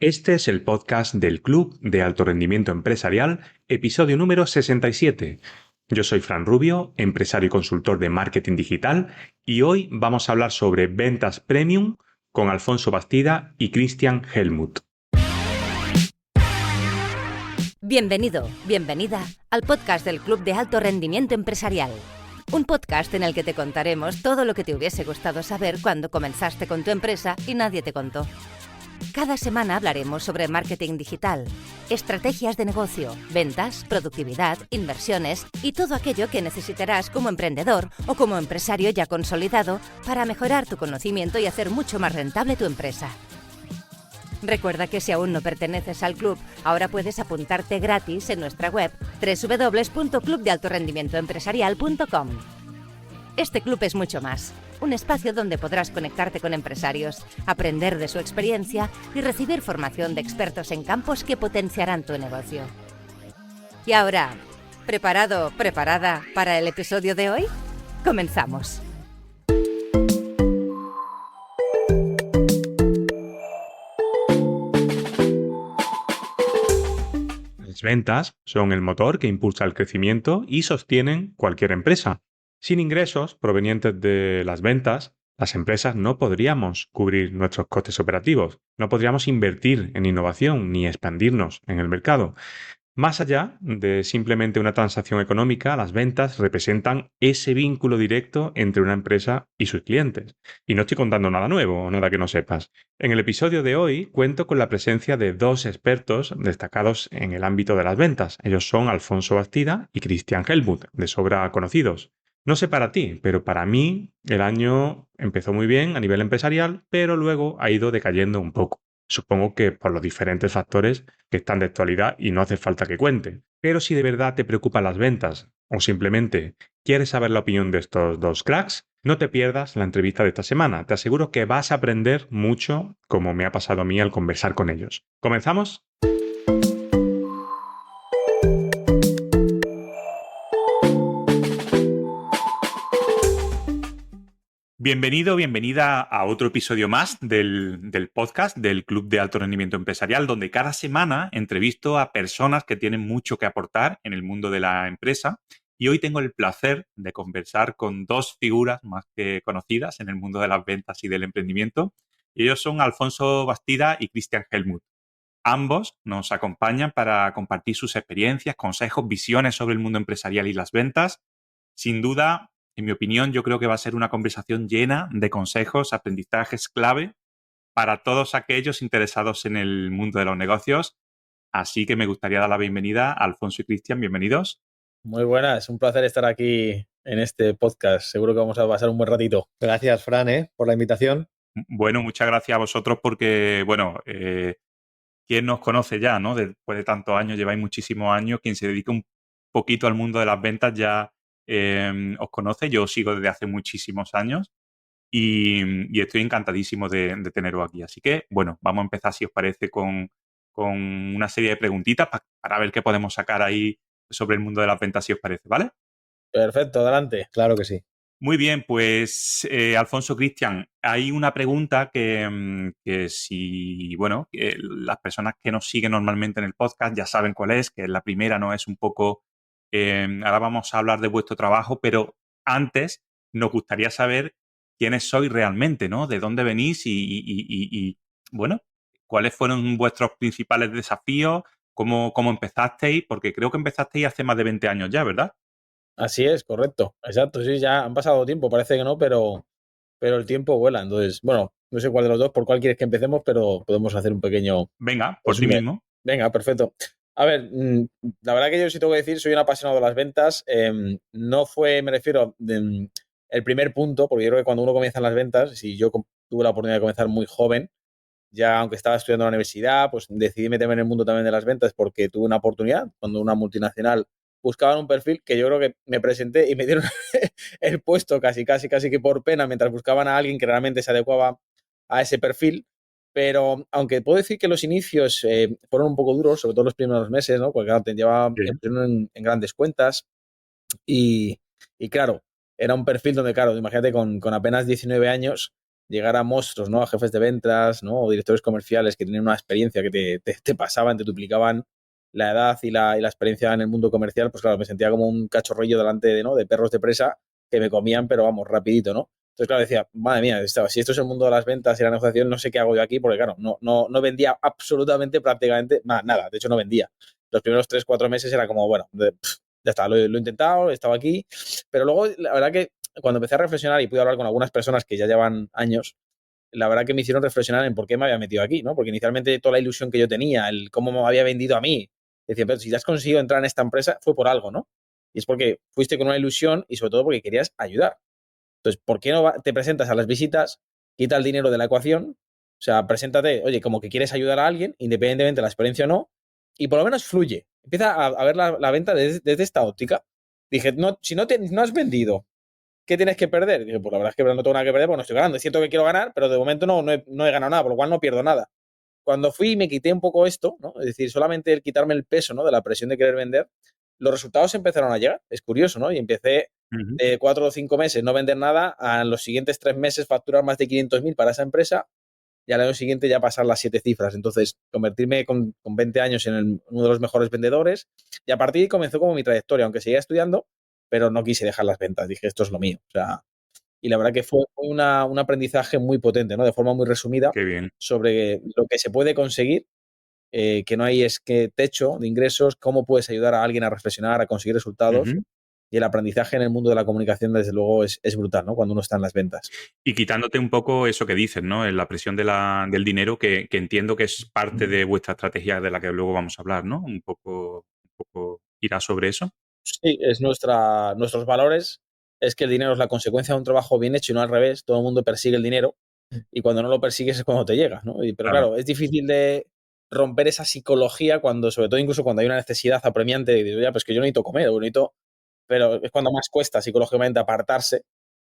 Este es el podcast del Club de Alto Rendimiento Empresarial, episodio número 67. Yo soy Fran Rubio, empresario y consultor de marketing digital, y hoy vamos a hablar sobre ventas premium con Alfonso Bastida y Christian Helmuth. Bienvenido, bienvenida al podcast del Club de Alto Rendimiento Empresarial. Un podcast en el que te contaremos todo lo que te hubiese gustado saber cuando comenzaste con tu empresa y nadie te contó. Cada semana hablaremos sobre marketing digital, estrategias de negocio, ventas, productividad, inversiones y todo aquello que necesitarás como emprendedor o como empresario ya consolidado para mejorar tu conocimiento y hacer mucho más rentable tu empresa. Recuerda que si aún no perteneces al club, ahora puedes apuntarte gratis en nuestra web www.clubdealtorendimientoempresarial.com. Este club es mucho más. Un espacio donde podrás conectarte con empresarios, aprender de su experiencia y recibir formación de expertos en campos que potenciarán tu negocio. Y ahora, ¿preparado, preparada para el episodio de hoy? ¡Comenzamos! Las ventas son el motor que impulsa el crecimiento y sostienen cualquier empresa. Sin ingresos provenientes de las ventas, las empresas no podríamos cubrir nuestros costes operativos, no podríamos invertir en innovación ni expandirnos en el mercado. Más allá de simplemente una transacción económica, las ventas representan ese vínculo directo entre una empresa y sus clientes. Y no estoy contando nada nuevo o nada que no sepas. En el episodio de hoy cuento con la presencia de dos expertos destacados en el ámbito de las ventas. Ellos son Alfonso Bastida y Christian Helmuth, de sobra conocidos. No sé para ti, pero para mí el año empezó muy bien a nivel empresarial, pero luego ha ido decayendo un poco. Supongo que por los diferentes factores que están de actualidad y no hace falta que cuente. Pero si de verdad te preocupan las ventas o simplemente quieres saber la opinión de estos dos cracks, no te pierdas la entrevista de esta semana. Te aseguro que vas a aprender mucho como me ha pasado a mí al conversar con ellos. ¿Comenzamos? Bienvenido, bienvenida a otro episodio más del podcast del Club de Alto Rendimiento Empresarial, donde cada semana entrevisto a personas que tienen mucho que aportar en el mundo de la empresa. Y hoy tengo el placer de conversar con dos figuras más que conocidas en el mundo de las ventas y del emprendimiento. Y ellos son Alfonso Bastida y Christian Helmuth. Ambos nos acompañan para compartir sus experiencias, consejos, visiones sobre el mundo empresarial y las ventas. Sin duda, en mi opinión, yo creo que va a ser una conversación llena de consejos, aprendizajes clave para todos aquellos interesados en el mundo de los negocios. Así que me gustaría dar la bienvenida a Alfonso y Christian. Bienvenidos. Muy buenas, un placer estar aquí en este podcast. Seguro que vamos a pasar un buen ratito. Gracias, Fran, por la invitación. Bueno, muchas gracias a vosotros porque, ¿quién nos conoce ya, no? Después de tantos años, lleváis muchísimos años. Quien se dedica un poquito al mundo de las ventas ya os conoce. Yo os sigo desde hace muchísimos años y estoy encantadísimo de teneros aquí. Así que, bueno, vamos a empezar, si os parece, con una serie de preguntitas para ver qué podemos sacar ahí sobre el mundo de las ventas, si os parece, ¿vale? Perfecto, adelante. Claro que sí. Muy bien, pues Alfonso, Christian, hay una pregunta que las personas que nos siguen normalmente en el podcast ya saben cuál es, que la primera no es un poco, ahora vamos a hablar de vuestro trabajo, pero antes nos gustaría saber quiénes sois realmente, ¿no? De dónde venís y cuáles fueron vuestros principales desafíos, cómo empezasteis, porque creo que empezasteis hace más de 20 años ya, ¿verdad? Así es, correcto. Exacto, sí, ya han pasado tiempo, parece que no, pero el tiempo vuela. Entonces, bueno, no sé cuál de los dos, por cuál quieres que empecemos, pero podemos hacer un pequeño... Venga, por ti mismo. Venga, perfecto. A ver, la verdad que yo sí tengo que decir, soy un apasionado de las ventas. No fue, me refiero, el primer punto, porque yo creo que cuando uno comienza en las ventas, si yo tuve la oportunidad de comenzar muy joven, ya aunque estaba estudiando en la universidad, pues decidí meterme en el mundo también de las ventas porque tuve una oportunidad cuando una multinacional buscaban un perfil que yo creo que me presenté y me dieron el puesto casi que por pena mientras buscaban a alguien que realmente se adecuaba a ese perfil. Pero aunque puedo decir que los inicios fueron un poco duros, sobre todo los primeros meses, ¿no? Porque claro, te llevaba en grandes cuentas y claro, era un perfil donde, claro, imagínate con apenas 19 años, llegar a monstruos, ¿no? A jefes de ventas, ¿no? O directores comerciales que tienen una experiencia que te pasaban, te duplicaban la edad y la experiencia en el mundo comercial, pues claro, me sentía como un cachorrillo delante de, ¿no? De perros de presa que me comían, pero vamos, rapidito, ¿no? Entonces, claro, decía, madre mía, si esto es el mundo de las ventas y la negociación, no sé qué hago yo aquí, porque claro, no vendía absolutamente prácticamente nada, de hecho no vendía. Los primeros 3, 4 meses era como, bueno, ya está, lo he intentado, he estado aquí, pero luego, la verdad que cuando empecé a reflexionar y pude hablar con algunas personas que ya llevan años, la verdad que me hicieron reflexionar en por qué me había metido aquí, ¿no? Porque inicialmente toda la ilusión que yo tenía, el cómo me había vendido a mí, decía, pero si ya has conseguido entrar en esta empresa, fue por algo, ¿no? Y es porque fuiste con una ilusión y sobre todo porque querías ayudar. Entonces, ¿por qué no te presentas a las visitas, quita el dinero de la ecuación? O sea, preséntate, oye, como que quieres ayudar a alguien, independientemente de la experiencia o no, y por lo menos fluye. Empieza a ver la venta desde esta óptica. Dije, no, si no has vendido, ¿qué tienes que perder? Dije, pues la verdad es que no tengo nada que perder, porque no estoy ganando. Es cierto que quiero ganar, pero de momento no he ganado nada, por lo cual no pierdo nada. Cuando fui y me quité un poco esto, ¿no? Es decir, solamente el quitarme el peso, ¿no? De la presión de querer vender, los resultados empezaron a llegar. Es curioso, ¿no? Y empecé Ujú. de 4 o 5 meses no vender nada a los siguientes 3 meses facturar más de 500.000 para esa empresa y al año siguiente ya pasar las 7 cifras. Entonces, convertirme con 20 años en uno de los mejores vendedores y a partir de ahí comenzó como mi trayectoria, aunque seguía estudiando, pero no quise dejar las ventas. Dije, esto es lo mío. O sea, y la verdad que fue un aprendizaje muy potente, ¿no? De forma muy resumida Qué bien. sobre lo que se puede conseguir, que no hay es que techo de ingresos, cómo puedes ayudar a alguien a reflexionar, a conseguir resultados. Ujú. Y el aprendizaje en el mundo de la comunicación, desde luego, es brutal, ¿no? Cuando uno está en las ventas. Y quitándote un poco eso que dices, ¿no? En la presión del dinero, que entiendo que es parte de vuestra estrategia de la que luego vamos a hablar, ¿no? Un poco irá sobre eso. Sí, nuestros valores es que el dinero es la consecuencia de un trabajo bien hecho y no al revés. Todo el mundo persigue el dinero y cuando no lo persigues es cuando te llega, ¿no? Pero Claro, claro, es difícil de romper esa psicología cuando, sobre todo incluso cuando hay una necesidad apremiante de, ya, pues que yo necesito comer, o necesito, pero es cuando más cuesta psicológicamente apartarse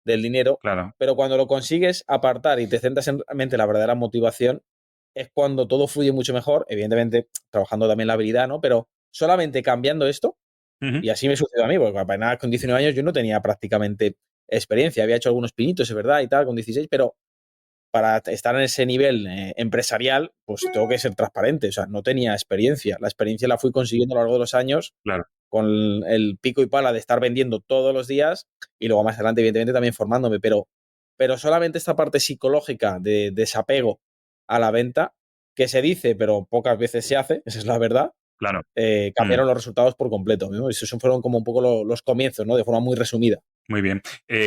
del dinero, claro. pero cuando lo consigues apartar y te centras en realmente la verdadera motivación, es cuando todo fluye mucho mejor, evidentemente trabajando también la habilidad, ¿no? Pero solamente cambiando esto, Ujú. y así me sucedió a mí, porque apenas con 19 años yo no tenía prácticamente experiencia, había hecho algunos pinitos, es verdad, y tal, con 16, pero para estar en ese nivel empresarial, pues tengo que ser transparente, o sea, no tenía experiencia. La experiencia la fui consiguiendo a lo largo de los años Claro. con el pico y pala de estar vendiendo todos los días y luego más adelante, evidentemente, también formándome, pero solamente esta parte psicológica de desapego a la venta, que se dice, pero pocas veces se hace, esa es la verdad, Claro. Mm. cambiaron los resultados por completo, ¿no? Esos fueron como un poco los comienzos, ¿no? De forma muy resumida. Muy bien.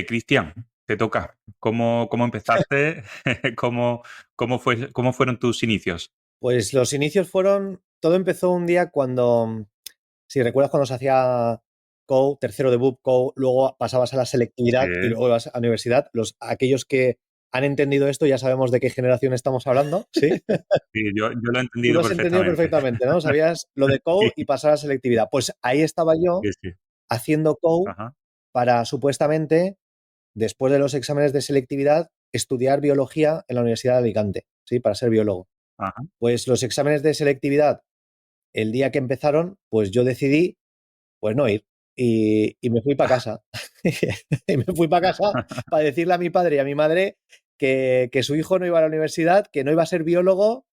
Cristian, te toca. ¿Cómo empezaste? ¿Cómo fueron tus inicios? Pues los inicios todo empezó un día cuando, si recuerdas cuando se hacía COU, tercero de BUP, COU, luego pasabas a la Sí, selectividad y luego ibas a la universidad. Aquellos que han entendido esto ya sabemos de qué generación estamos hablando, ¿sí? sí, yo lo he Tú lo entendido has entendido perfectamente. perfectamente, ¿no? Sabías lo de COU y pasar a la selectividad. Pues ahí estaba yo Sí, sí. haciendo COU Ajá, para supuestamente, después de los exámenes de selectividad, estudiar biología en la Universidad de Alicante, ¿sí? Para ser biólogo. ajá. Pues los exámenes de selectividad, el día que empezaron, pues yo decidí, pues no ir. Y me fui para casa. Y me fui para casa para decirle a mi padre y a mi madre que su hijo no iba a la universidad, que no iba a ser biólogo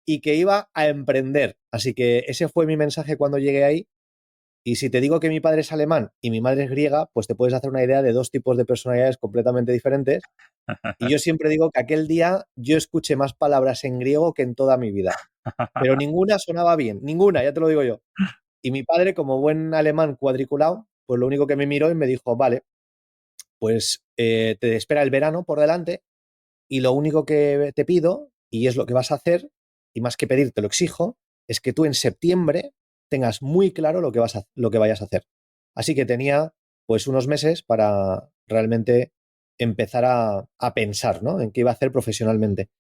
y que iba a emprender. Así que ese fue mi mensaje cuando llegué ahí. Y si te digo que mi padre es alemán y mi madre es griega, pues te puedes hacer una idea de dos tipos de personalidades completamente diferentes. Y yo siempre digo que aquel día yo escuché más palabras en griego que en toda mi vida. Pero ninguna sonaba bien, ninguna, ya te lo digo yo. Y mi padre, como buen alemán cuadriculado, pues lo único que me miró y me dijo, vale, pues te espera el verano por delante y lo único que te pido, y es lo que vas a hacer, y más que pedir, te lo exijo, es que tú en septiembre tengas muy claro lo que vayas a hacer. Así que tenía pues unos meses para realmente empezar a pensar, ¿no? En qué iba a hacer profesionalmente.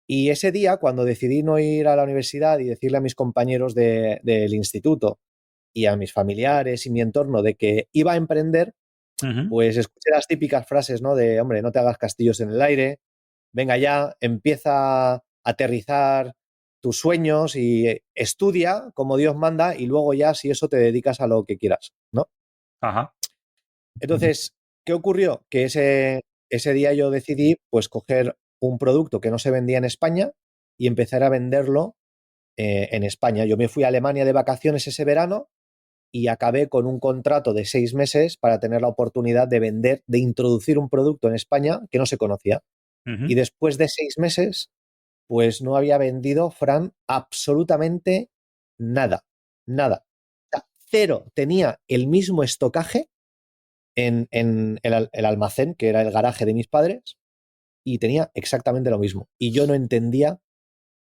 Y ese día, cuando decidí no ir a la universidad y decirle a mis compañeros del instituto y a mis familiares y mi entorno de que iba a emprender, Ujú. pues escuché las típicas frases, ¿no? De, hombre, no te hagas castillos en el aire, venga ya, empieza a aterrizar tus sueños y estudia como Dios manda y luego ya si eso te dedicas a lo que quieras, ¿no? Ajá. Entonces, ¿qué ocurrió? Que ese día yo decidí pues coger un producto que no se vendía en España y empezar a venderlo en España. Yo me fui a Alemania de vacaciones ese verano y acabé con un contrato de 6 meses para tener la oportunidad de vender, de introducir un producto en España que no se conocía. Ujú. Y después de 6 meses, pues no había vendido, Fran, absolutamente nada, nada. O sea, cero. Tenía el mismo estocaje en el almacén, que era el garaje de mis padres, y tenía exactamente lo mismo. Y yo no entendía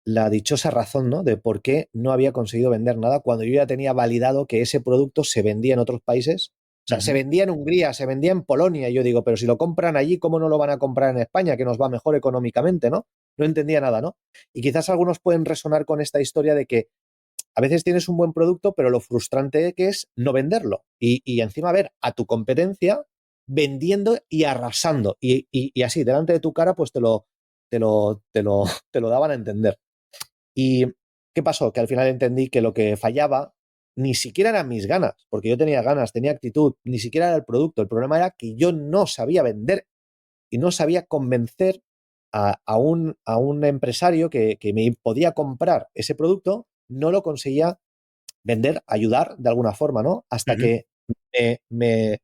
la dichosa razón, ¿no?, de por qué no había conseguido vender nada cuando yo ya tenía validado que ese producto se vendía en otros países. O sea, se vendía en Hungría, se vendía en Polonia. Y yo digo, pero si lo compran allí, ¿cómo no lo van a comprar en España, que nos va mejor económicamente, ¿no? No entendía nada, ¿no? Y quizás algunos pueden resonar con esta historia de que a veces tienes un buen producto, pero lo frustrante que es no venderlo. Y encima ver a tu competencia vendiendo y arrasando. Y así, delante de tu cara, pues te lo daban a entender. ¿Y qué pasó? Que al final entendí que lo que fallaba ni siquiera eran mis ganas, porque yo tenía ganas, tenía actitud, ni siquiera era el producto. El problema era que yo no sabía vender y no sabía convencer a un empresario que me podía comprar ese producto, no lo conseguía vender, ayudar de alguna forma, ¿no? Hasta Ujú. que me, me-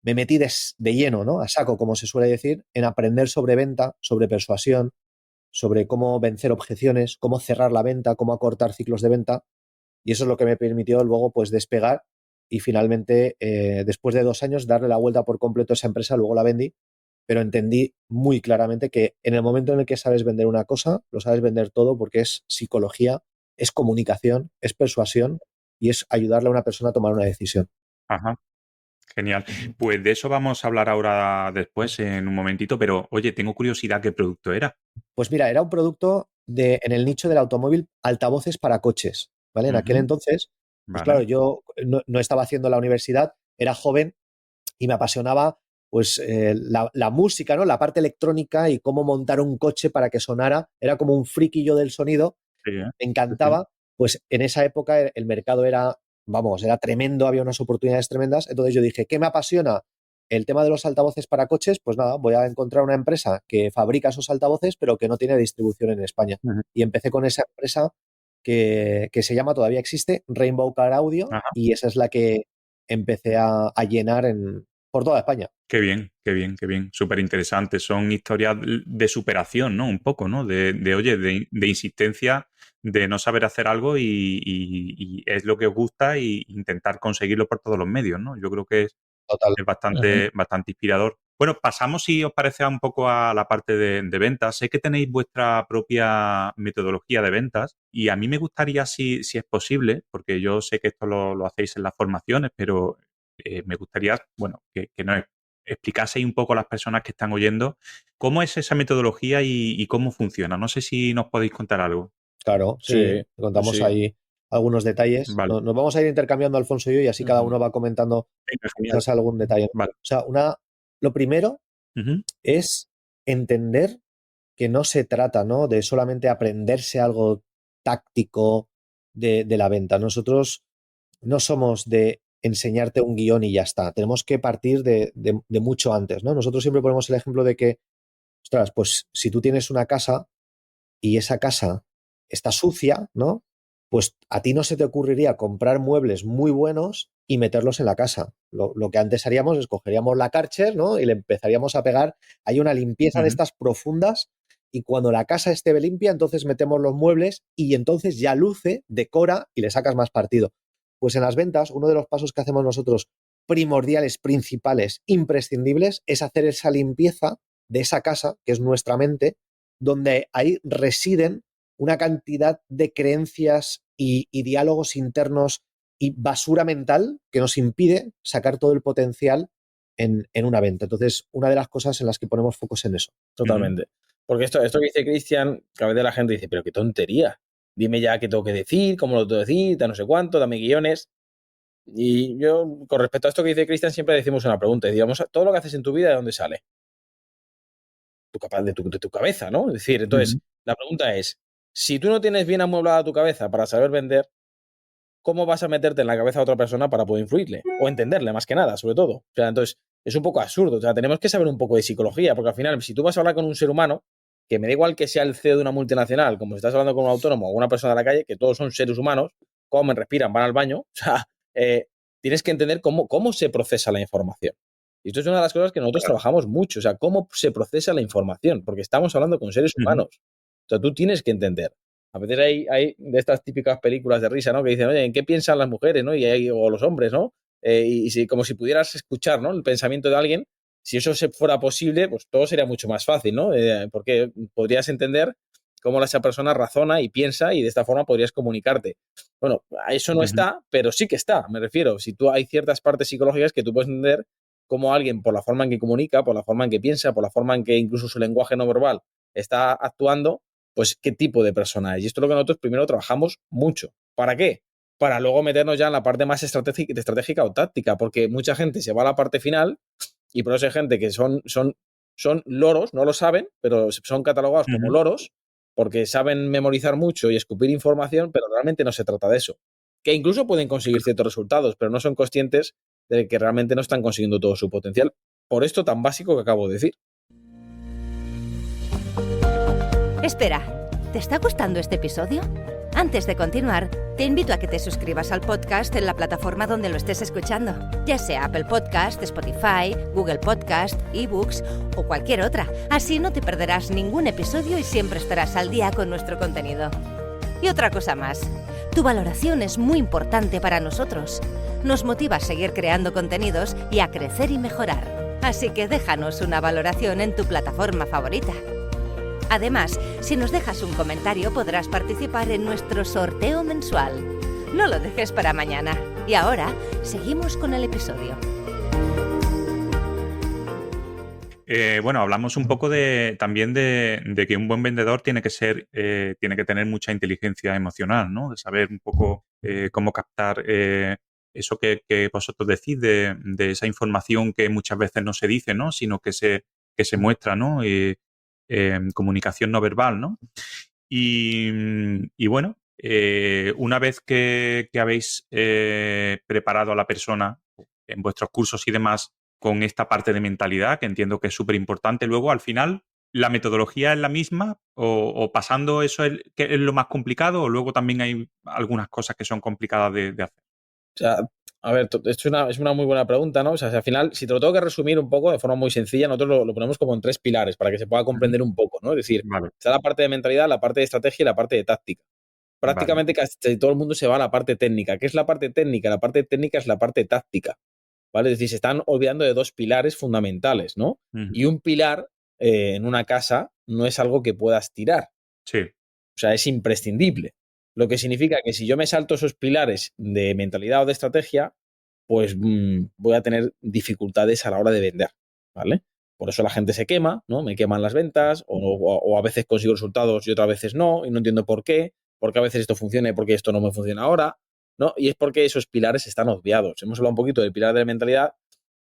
me metí de lleno, ¿no? A saco, como se suele decir, en aprender sobre venta, sobre persuasión, sobre cómo vencer objeciones, cómo cerrar la venta, cómo acortar ciclos de venta. Y eso es lo que me permitió luego pues despegar y finalmente, después de 2 años, darle la vuelta por completo a esa empresa. Luego la vendí, pero entendí muy claramente que en el momento en el que sabes vender una cosa, lo sabes vender todo, porque es psicología, es comunicación, es persuasión y es ayudarle a una persona a tomar una decisión. Ajá. Genial. Pues de eso vamos a hablar ahora después, en un momentito, pero oye, tengo curiosidad qué producto era. Pues mira, era un producto en el nicho del automóvil, altavoces para coches, ¿vale? En aquel Ujú. entonces, pues Vale. claro, yo no estaba haciendo la universidad, era joven y me apasionaba pues la música, ¿no? La parte electrónica y cómo montar un coche para que sonara. Era como un friki yo del sonido, Sí, ¿eh? me Sí, sí. encantaba. Pues en esa época el mercado era, vamos, era tremendo, había unas oportunidades tremendas. Entonces yo dije, ¿qué me apasiona? El tema de los altavoces para coches, pues nada, voy a encontrar una empresa que fabrica esos altavoces, pero que no tiene distribución en España. Ujú. Y empecé con esa empresa que se llama, todavía existe, Rainbow Car Audio, Ajá. y esa es la que empecé a llenar por toda España. Qué bien, qué bien, qué bien. Súper interesante. Son historias de superación, ¿no? Un poco, ¿no? Oye, de insistencia, de no saber hacer algo y es lo que os gusta y intentar conseguirlo por todos los medios, ¿no? Yo creo que Total. es bastante inspirador. Bueno, pasamos, si os parece, un poco a la parte de ventas. Sé que tenéis vuestra propia metodología de ventas y a mí me gustaría, si es posible, porque yo sé que esto lo hacéis en las formaciones, pero me gustaría, bueno, que nos explicaseis un poco a las personas que están oyendo cómo es esa metodología y cómo funciona. No sé si nos podéis contar algo. Claro, sí, Sí, te sí, contamos sí. ahí algunos detalles. Vale. Nos vamos a ir intercambiando, Alfonso y yo, y así cada Ujú. uno va comentando Venga, genial. quizás algún detalle. Vale. O sea, lo primero Ujú. es entender que no se trata, ¿no?, de solamente aprenderse algo táctico de la venta. Nosotros no somos de enseñarte un guión y ya está. Tenemos que partir de mucho antes, ¿no? Nosotros siempre ponemos el ejemplo de que, ostras, pues si tú tienes una casa y esa casa está sucia, ¿no? Pues a ti no se te ocurriría comprar muebles muy buenos y meterlos en la casa. Lo que antes haríamos es cogeríamos la Kärcher, ¿no?, y le empezaríamos a pegar. Hay una limpieza de Ujú. estas profundas y cuando la casa esté limpia, entonces metemos los muebles y entonces ya luce, decora y le sacas más partido. Pues en las ventas, uno de los pasos que hacemos nosotros primordiales, principales, imprescindibles, es hacer esa limpieza de esa casa, que es nuestra mente, donde ahí residen una cantidad de creencias y diálogos internos y basura mental que nos impide sacar todo el potencial en una venta. Entonces, una de las cosas en las que ponemos foco es en eso. Ujú. Totalmente. Porque esto que dice Cristian, que a veces la gente dice, pero qué tontería. Dime ya qué tengo que decir, cómo lo tengo que decir, no sé cuánto, dame guiones. Y yo, con respecto a esto que dice Cristian, siempre decimos una pregunta. Y digamos, todo lo que haces en tu vida, ¿de dónde sale? De tu cabeza, ¿no? Es decir, entonces, Ujú. la pregunta es, si tú no tienes bien amueblada tu cabeza para saber vender, ¿cómo vas a meterte en la cabeza a otra persona para poder influirle? O entenderle, más que nada, sobre todo. O sea, entonces, es un poco absurdo. O sea, tenemos que saber un poco de psicología, porque al final, si tú vas a hablar con un ser humano, que me da igual que sea el CEO de una multinacional, como si estás hablando con un autónomo o una persona de la calle, que todos son seres humanos, comen, respiran, van al baño, o sea, tienes que entender cómo se procesa la información. Y esto es una de las cosas que nosotros trabajamos mucho, o sea, cómo se procesa la información, porque estamos hablando con seres humanos. O sea, tú tienes que entender. A veces hay de estas típicas películas de risa, ¿no? Que dicen, oye, ¿en qué piensan las mujeres, ¿no? O los hombres, ¿no? Como si pudieras escuchar, ¿no? El pensamiento de alguien. Si eso fuera posible, pues todo sería mucho más fácil, ¿no? Porque podrías entender cómo esa persona razona y piensa y de esta forma podrías comunicarte. Bueno, eso no está, pero sí que está, me refiero. Si tú hay ciertas partes psicológicas que tú puedes entender cómo alguien, por la forma en que comunica, por la forma en que piensa, por la forma en que incluso su lenguaje no verbal está actuando, pues qué tipo de persona es. Y esto es lo que nosotros primero trabajamos mucho. ¿Para qué? Para luego meternos ya en la parte más estratégica o táctica, porque mucha gente se va a la parte final y por eso hay gente que son loros, no lo saben, pero son catalogados como loros porque saben memorizar mucho y escupir información, pero realmente no se trata de eso. Que incluso pueden conseguir ciertos resultados, pero no son conscientes de que realmente no están consiguiendo todo su potencial. Por esto tan básico que acabo de decir. Espera, ¿te está gustando este episodio? Antes de continuar, te invito a que te suscribas al podcast en la plataforma donde lo estés escuchando, ya sea Apple Podcast, Spotify, Google Podcast, eBooks o cualquier otra. Así no te perderás ningún episodio y siempre estarás al día con nuestro contenido. Y otra cosa más, tu valoración es muy importante para nosotros. Nos motiva a seguir creando contenidos y a crecer y mejorar. Así que déjanos una valoración en tu plataforma favorita. Además, si nos dejas un comentario podrás participar en nuestro sorteo mensual. No lo dejes para mañana. Y ahora, seguimos con el episodio. Bueno, hablamos un poco también de que un buen vendedor tiene que tener mucha inteligencia emocional, ¿no? De saber un poco cómo captar eso que vosotros decís de esa información que muchas veces no se dice, ¿no? Sino que se muestra, ¿no? Comunicación no verbal, ¿no? Y bueno, una vez que habéis preparado a la persona en vuestros cursos y demás con esta parte de mentalidad, que entiendo que es súper importante, luego al final, ¿la metodología es la misma o pasando eso que es lo más complicado o luego también hay algunas cosas que son complicadas de hacer? O sea, a ver, esto es una muy buena pregunta, ¿no? O sea, si al final, si te lo tengo que resumir un poco de forma muy sencilla, nosotros lo ponemos como en 3 pilares para que se pueda comprender un poco, ¿no? Es decir, Vale. está la parte de mentalidad, la parte de estrategia y la parte de táctica. Prácticamente casi todo el mundo se va a la parte técnica. ¿Qué es la parte técnica? La parte técnica es la parte táctica, ¿vale? Es decir, se están olvidando de 2 pilares fundamentales, ¿no? Y un pilar en una casa no es algo que puedas tirar. Sí. O sea, es imprescindible. Lo que significa que si yo me salto esos pilares de mentalidad o de estrategia, pues voy a tener dificultades a la hora de vender, ¿vale? Por eso la gente se quema, ¿no? Me queman las ventas o a veces consigo resultados y otras veces no, y no entiendo por qué, porque a veces esto funciona y porque esto no me funciona ahora, ¿no? Y es porque esos pilares están obviados. Hemos hablado un poquito del pilar de la mentalidad,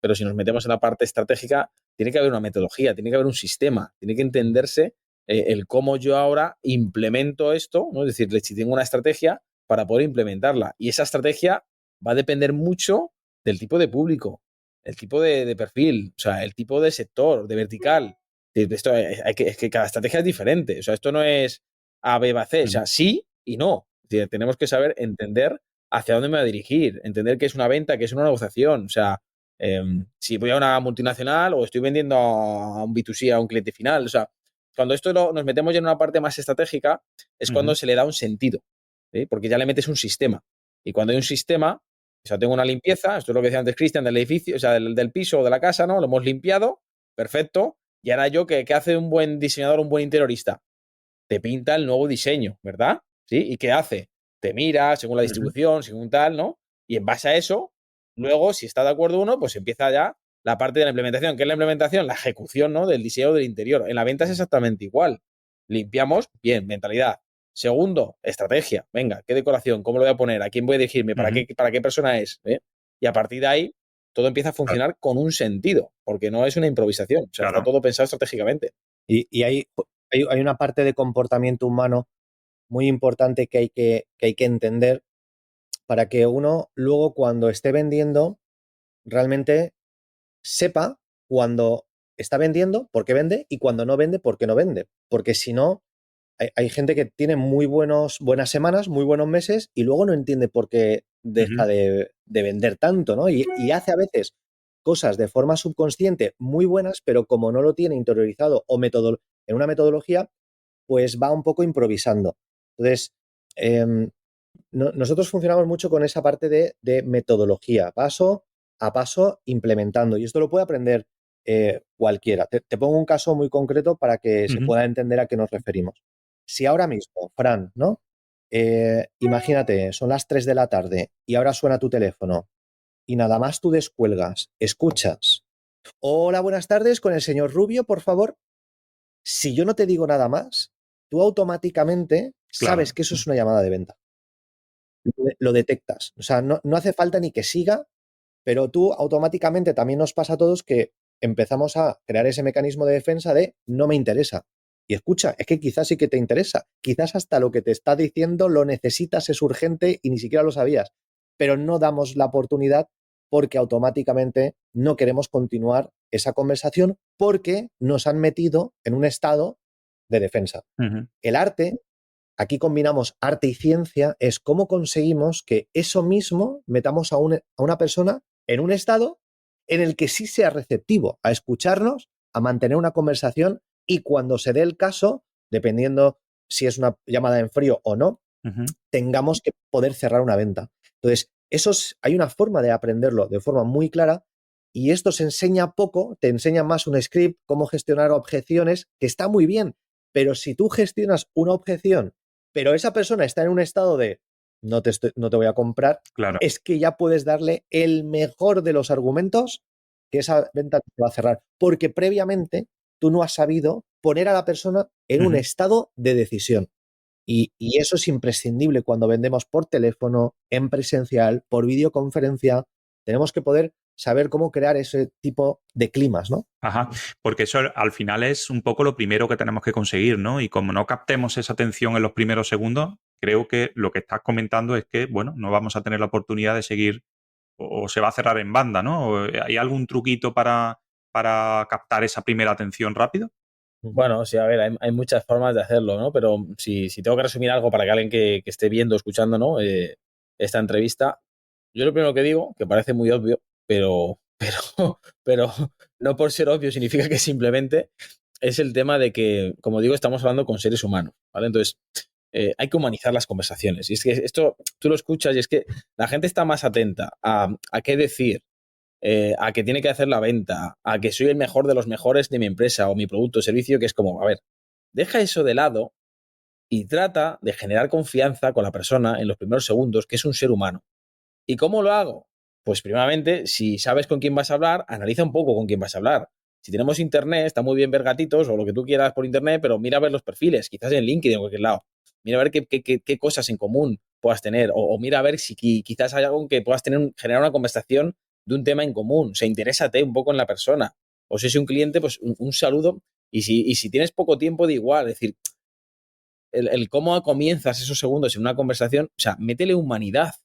pero si nos metemos en la parte estratégica, tiene que haber una metodología, tiene que haber un sistema, tiene que entenderse el cómo yo ahora implemento esto, ¿no? Es decir, si tengo una estrategia para poder implementarla. Y esa estrategia va a depender mucho del tipo de público, el tipo de perfil, o sea, el tipo de sector, de vertical. Esto es que cada estrategia es diferente. O sea, esto no es A, B, B, C. O sea, sí y no. Es decir, tenemos que saber entender hacia dónde me voy a dirigir, entender qué es una venta, qué es una negociación. O sea, si voy a una multinacional o estoy vendiendo a un B2C, a un cliente final. O sea, cuando nos metemos ya en una parte más estratégica, es cuando se le da un sentido, ¿sí? Porque ya le metes un sistema. Y cuando hay un sistema, o sea, tengo una limpieza, esto es lo que decía antes Cristian, del edificio, o sea, del piso o de la casa, ¿no? Lo hemos limpiado, perfecto. Y ahora ¿qué hace un buen diseñador, un buen interiorista? Te pinta el nuevo diseño, ¿verdad? ¿Sí? ¿Y qué hace? Te mira según la distribución, según tal, ¿no? Y en base a eso, luego, si está de acuerdo uno, pues empieza ya la parte de la implementación. ¿Qué es la implementación? La ejecución, ¿no? Del diseño del interior. En la venta es exactamente igual. Limpiamos, bien, mentalidad. Segundo, estrategia. Venga, ¿qué decoración? ¿Cómo lo voy a poner? ¿A quién voy a dirigirme? ¿Para qué persona es? Y a partir de ahí, todo empieza a funcionar con un sentido, porque no es una improvisación. O sea, está todo pensado estratégicamente. Y hay una parte de comportamiento humano muy importante que hay que entender para que uno luego cuando esté vendiendo realmente sepa cuando está vendiendo por qué vende y cuando no vende por qué no vende. porque si no, hay gente que tiene buenas semanas, muy buenos meses y luego no entiende por qué deja de vender tanto, ¿no? Y hace a veces cosas de forma subconsciente muy buenas, pero como no lo tiene interiorizado o en una metodología, pues va un poco improvisando. Entonces, nosotros funcionamos mucho con esa parte de metodología, paso a paso implementando. Y esto lo puede aprender cualquiera. Te pongo un caso muy concreto para que se pueda entender a qué nos referimos. Si ahora mismo, Fran, ¿no? Imagínate, son las 3 de la tarde y ahora suena tu teléfono y nada más tú descuelgas, escuchas. Hola, buenas tardes, con el señor Rubio, por favor. Si yo no te digo nada más, tú automáticamente sabes Claro. que eso es una llamada de venta. Lo detectas. O sea, no hace falta ni que siga, pero tú automáticamente también nos pasa a todos que empezamos a crear ese mecanismo de defensa de no me interesa. Y escucha, es que quizás sí que te interesa. Quizás hasta lo que te está diciendo lo necesitas, es urgente y ni siquiera lo sabías. Pero no damos la oportunidad porque automáticamente no queremos continuar esa conversación porque nos han metido en un estado de defensa. El arte, aquí combinamos arte y ciencia, es cómo conseguimos que eso mismo metamos a una persona en un estado en el que sí sea receptivo a escucharnos, a mantener una conversación y cuando se dé el caso, dependiendo si es una llamada en frío o no, tengamos que poder cerrar una venta. Entonces, hay una forma de aprenderlo de forma muy clara y esto se enseña poco, te enseña más un script, cómo gestionar objeciones, que está muy bien, pero si tú gestionas una objeción, pero esa persona está en un estado de no te voy a comprar, Claro. es que ya puedes darle el mejor de los argumentos que esa venta te va a cerrar, porque previamente tú no has sabido poner a la persona en un estado de decisión. Y eso es imprescindible cuando vendemos por teléfono, en presencial, por videoconferencia. Tenemos que poder saber cómo crear ese tipo de climas, ¿no? Ajá, porque eso al final es un poco lo primero que tenemos que conseguir, ¿no? Y como no captemos esa atención en los primeros segundos, creo que lo que estás comentando es que, bueno, no vamos a tener la oportunidad de seguir o se va a cerrar en banda, ¿no? ¿Hay algún truquito para captar esa primera atención rápido? Bueno, sí, a ver, hay muchas formas de hacerlo, ¿no? Pero si tengo que resumir algo para que alguien que esté viendo, escuchando, ¿no? Esta entrevista, yo lo primero que digo, que parece muy obvio, pero no por ser obvio significa que simplemente es el tema de que, como digo, estamos hablando con seres humanos, ¿vale? Entonces, hay que humanizar las conversaciones. Y es que esto tú lo escuchas y es que la gente está más atenta a qué decir, a que tiene que hacer la venta, a que soy el mejor de los mejores de mi empresa o mi producto o servicio, que es como, a ver, deja eso de lado y trata de generar confianza con la persona en los primeros segundos, que es un ser humano. ¿Y cómo lo hago? Pues primeramente, si sabes con quién vas a hablar, analiza un poco con quién vas a hablar. Si tenemos internet, está muy bien ver gatitos o lo que tú quieras por internet, pero mira a ver los perfiles, quizás en LinkedIn o en cualquier lado. Mira a ver qué cosas en común puedas tener o mira a ver si quizás hay algo en que puedas generar una conversación de un tema en común. O sea, interésate un poco en la persona. O si es un cliente, pues un saludo. Y si tienes poco tiempo, da igual. Es decir, el cómo comienzas esos segundos en una conversación, o sea, métele humanidad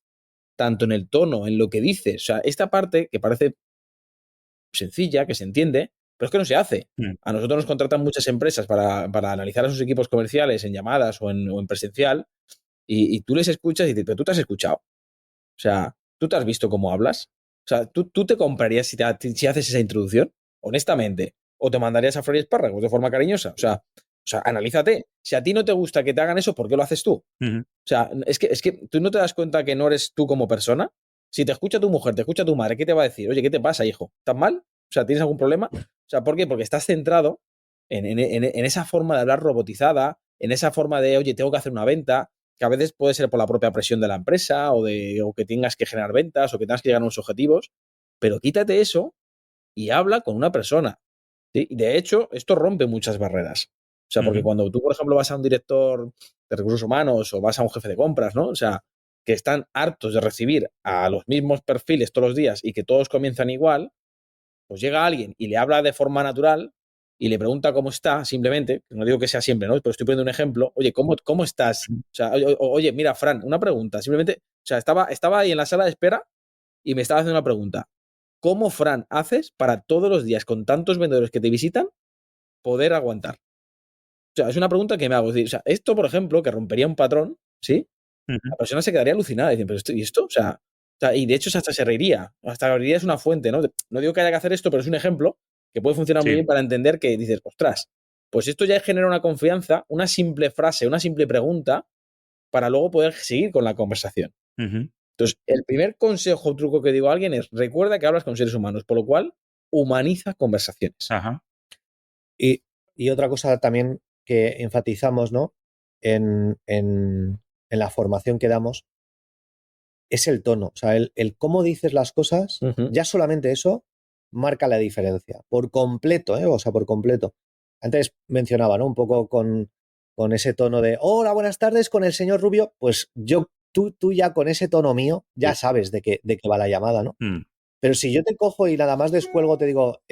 tanto en el tono, en lo que dices. O sea, esta parte que parece sencilla, que se entiende, pero es que no se hace. A nosotros nos contratan muchas empresas para analizar a sus equipos comerciales en llamadas o en presencial y tú les escuchas y dices, pero tú te has escuchado. O sea, tú te has visto cómo hablas. O sea, tú te comprarías si haces esa introducción, honestamente, o te mandarías a freír espárragos de forma cariñosa. O sea, analízate. Si a ti no te gusta que te hagan eso, ¿por qué lo haces tú? O sea, es que tú no te das cuenta que no eres tú como persona. Si te escucha tu mujer, te escucha tu madre, ¿qué te va a decir? Oye, ¿qué te pasa, hijo? ¿Estás mal? O sea, ¿tienes algún problema? O sea, ¿por qué? Porque estás centrado en esa forma de hablar robotizada, en esa forma de, oye, tengo que hacer una venta, que a veces puede ser por la propia presión de la empresa o que tengas que generar ventas o que tengas que llegar a unos objetivos, pero quítate eso y habla con una persona. ¿Sí? Y de hecho, esto rompe muchas barreras. O sea, porque cuando tú, por ejemplo, vas a un director de recursos humanos o vas a un jefe de compras, ¿no? O sea, que están hartos de recibir a los mismos perfiles todos los días y que todos comienzan igual, pues llega alguien y le habla de forma natural y le pregunta cómo está, simplemente, no digo que sea siempre, ¿no? Pero estoy poniendo un ejemplo, oye, ¿cómo estás? O sea, oye, mira, Fran, una pregunta, simplemente, o sea, estaba ahí en la sala de espera y me estaba haciendo una pregunta. ¿Cómo, Fran, haces para todos los días con tantos vendedores que te visitan poder aguantar? O sea, es una pregunta que me hago. Es decir, o sea, esto, por ejemplo, que rompería un patrón, ¿sí? La persona se quedaría alucinada. Dicen, pero esto, ¿y esto? O sea, y de hecho hasta se reiría. Hasta reiría es una fuente, ¿no? No digo que haya que hacer esto, pero es un ejemplo que puede funcionar muy Sí. bien para entender que dices, ostras, pues esto ya genera una confianza, una simple frase, una simple pregunta, para luego poder seguir con la conversación. Ujú. Entonces, el primer consejo o truco que digo a alguien es, recuerda que hablas con seres humanos, por lo cual, humaniza conversaciones. Ajá. Y otra cosa también que enfatizamos, ¿no? En la formación que damos es el tono. O sea, el cómo dices las cosas, ya solamente eso marca la diferencia. Por completo, ¿eh? O sea, por completo. Antes mencionaba, ¿no? Un poco con ese tono de hola, buenas tardes, con el señor Rubio. Pues tú ya con ese tono mío, ya Sí. sabes de qué va la llamada, ¿no? Mm. Pero si yo te cojo y nada más descuelgo, te digo,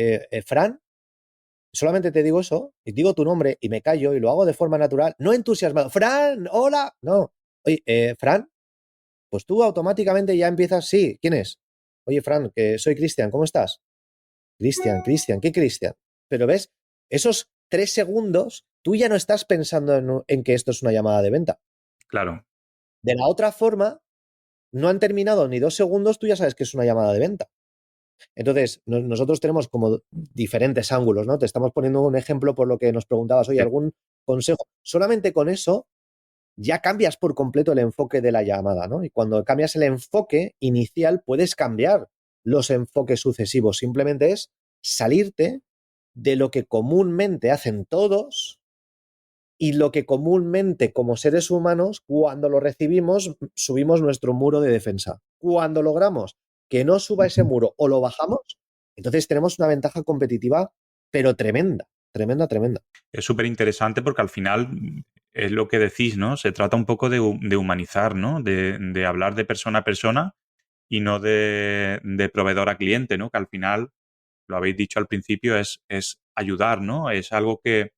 Fran, solamente te digo eso, y digo tu nombre y me callo y lo hago de forma natural, no entusiasmado. Fran, hola. No. Oye, Fran, pues tú automáticamente ya empiezas, sí, ¿quién es? Oye, Fran, que soy Cristian, ¿cómo estás? Cristian, ¿qué Cristian? Pero ves, esos 3 segundos, tú ya no estás pensando en que esto es una llamada de venta. Claro. De la otra forma, no han terminado ni 2 segundos, tú ya sabes que es una llamada de venta. Entonces, nosotros tenemos como diferentes ángulos, ¿no? Te estamos poniendo un ejemplo por lo que nos preguntabas, oye, Sí. ¿algún consejo? Solamente con eso ya cambias por completo el enfoque de la llamada, ¿no? Y cuando cambias el enfoque inicial, puedes cambiar los enfoques sucesivos. Simplemente es salirte de lo que comúnmente hacen todos y lo que comúnmente como seres humanos, cuando lo recibimos, subimos nuestro muro de defensa. Cuando logramos que no suba ese muro o lo bajamos, entonces tenemos una ventaja competitiva, pero tremenda, tremenda, tremenda. Es súper interesante porque al final es lo que decís, ¿no? Se trata un poco de humanizar, ¿no? De hablar de persona a persona y no de proveedor a cliente, ¿no? Que al final, lo habéis dicho al principio, es ayudar, ¿no? Es algo que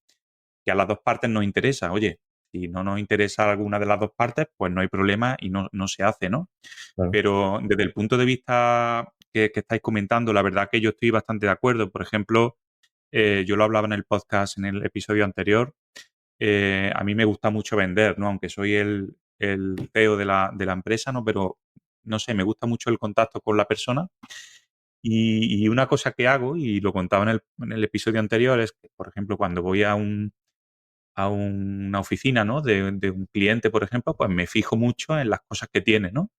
a las dos partes nos interesa. Oye, si no nos interesa alguna de las dos partes, pues no hay problema y no se hace, ¿no? Claro. Pero desde el punto de vista que estáis comentando, la verdad que yo estoy bastante de acuerdo. Por ejemplo, yo lo hablaba en el podcast, en el episodio anterior. A mí me gusta mucho vender, ¿no? Aunque soy el CEO de la empresa, ¿no? Pero, no sé, me gusta mucho el contacto con la persona. Y una cosa que hago, y lo contaba en el episodio anterior, es que, por ejemplo, cuando voy a una oficina, ¿no? De un cliente, por ejemplo, pues me fijo mucho en las cosas que tiene, ¿no?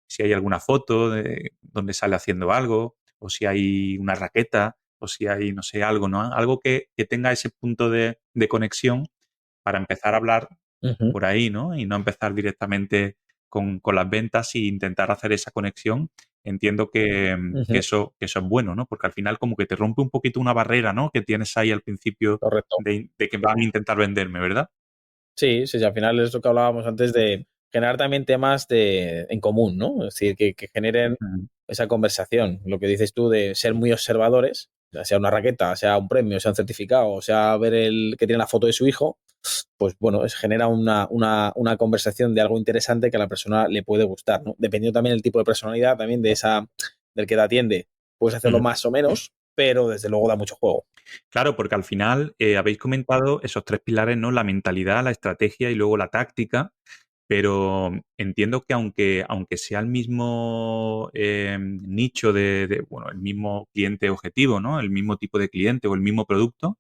Si hay alguna foto de donde sale haciendo algo, o si hay una raqueta, o si hay, no sé, algo, ¿no? Algo que tenga ese punto de conexión para empezar a hablar por ahí, ¿no? Y no empezar directamente con las ventas e intentar hacer esa conexión. Entiendo que eso es bueno, ¿no? Porque al final como que te rompe un poquito una barrera, ¿no? Que tienes ahí al principio Correcto. de que van a intentar venderme, ¿verdad? Sí, sí, sí, al final es lo que hablábamos antes de generar también temas en común, ¿no? Es decir, que generen Ujú. esa conversación. Lo que dices tú de ser muy observadores, ya sea una raqueta, sea un premio, sea un certificado, sea ver el que tiene la foto de su hijo, pues bueno, genera una conversación de algo interesante que a la persona le puede gustar, ¿no? Dependiendo también del tipo de personalidad, también del que te atiende, puedes hacerlo Ujú. más o menos, pero desde luego da mucho juego. Claro, porque al final habéis comentado esos tres pilares, ¿no? La mentalidad, la estrategia y luego la táctica, pero entiendo que aunque sea el mismo nicho bueno, el mismo cliente objetivo, ¿no? El mismo tipo de cliente o el mismo producto,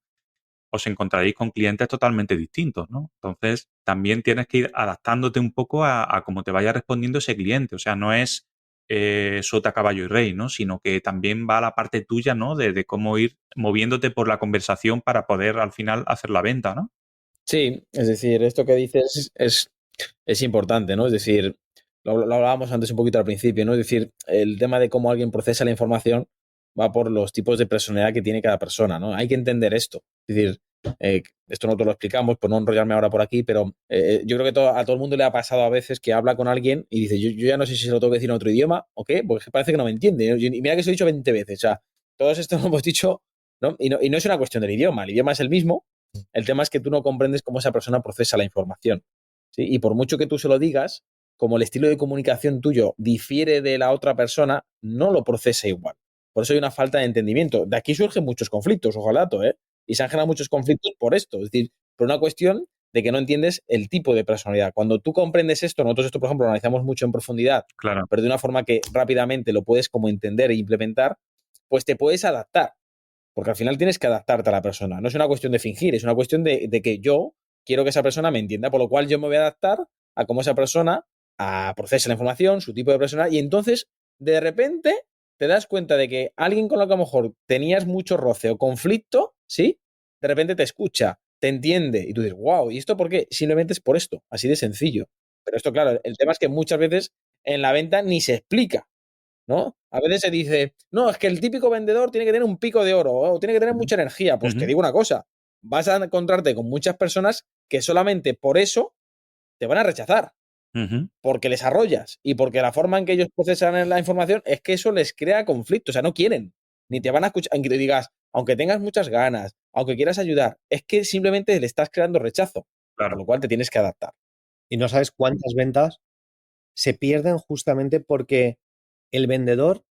os encontraréis con clientes totalmente distintos, ¿no? Entonces, también tienes que ir adaptándote un poco a cómo te vaya respondiendo ese cliente. O sea, no es sota, caballo y rey, ¿no? Sino que también va a la parte tuya, ¿no? De cómo ir moviéndote por la conversación para poder al final hacer la venta, ¿no? Sí, es decir, esto que dices es importante, ¿no? Es decir, lo hablábamos antes un poquito al principio, ¿no? Es decir, el tema de cómo alguien procesa la información va por los tipos de personalidad que tiene cada persona, ¿no? Hay que entender esto. Es decir, esto nosotros lo explicamos, por no enrollarme ahora por aquí, pero yo creo que a todo el mundo le ha pasado a veces que habla con alguien y dice, yo ya no sé si se lo tengo que decir en otro idioma o qué, porque parece que no me entiende, ¿no? Y mira que se lo he dicho 20 veces, o sea, todos esto lo hemos dicho, ¿no? Y no es una cuestión del idioma, el idioma es el mismo, el tema es que tú no comprendes cómo esa persona procesa la información. ¿Sí? Y por mucho que tú se lo digas, como el estilo de comunicación tuyo difiere de la otra persona, no lo procesa igual. Por eso hay una falta de entendimiento. De aquí surgen muchos conflictos, ojalá, ¿eh? Y se han generado muchos conflictos por esto. Es decir, pero una cuestión de que no entiendes el tipo de personalidad. Cuando tú comprendes esto, nosotros esto, por ejemplo, lo analizamos mucho en profundidad, Claro. pero de una forma que rápidamente lo puedes como entender e implementar, pues te puedes adaptar. Porque al final tienes que adaptarte a la persona. No es una cuestión de fingir, es una cuestión de que yo quiero que esa persona me entienda, por lo cual yo me voy a adaptar a cómo esa persona procesa la información, su tipo de persona, y entonces, de repente, te das cuenta de que alguien con lo que a lo mejor tenías mucho roce o conflicto, ¿sí? De repente te escucha, te entiende, y tú dices, wow, ¿y esto por qué? Simplemente es por esto, así de sencillo. Pero esto, claro, el tema es que muchas veces en la venta ni se explica, ¿no? A veces se dice, no, es que el típico vendedor tiene que tener un pico de oro o tiene que tener mucha energía. Pues te digo una cosa, vas a encontrarte con muchas personas que solamente por eso te van a rechazar, porque les arrollas y porque la forma en que ellos procesan la información es que eso les crea conflicto, o sea, no quieren, ni te van a escuchar, aunque te digas, aunque tengas muchas ganas, aunque quieras ayudar, es que simplemente le estás creando rechazo, por lo cual te tienes que adaptar. Y no sabes cuántas ventas se pierden justamente porque el vendedor,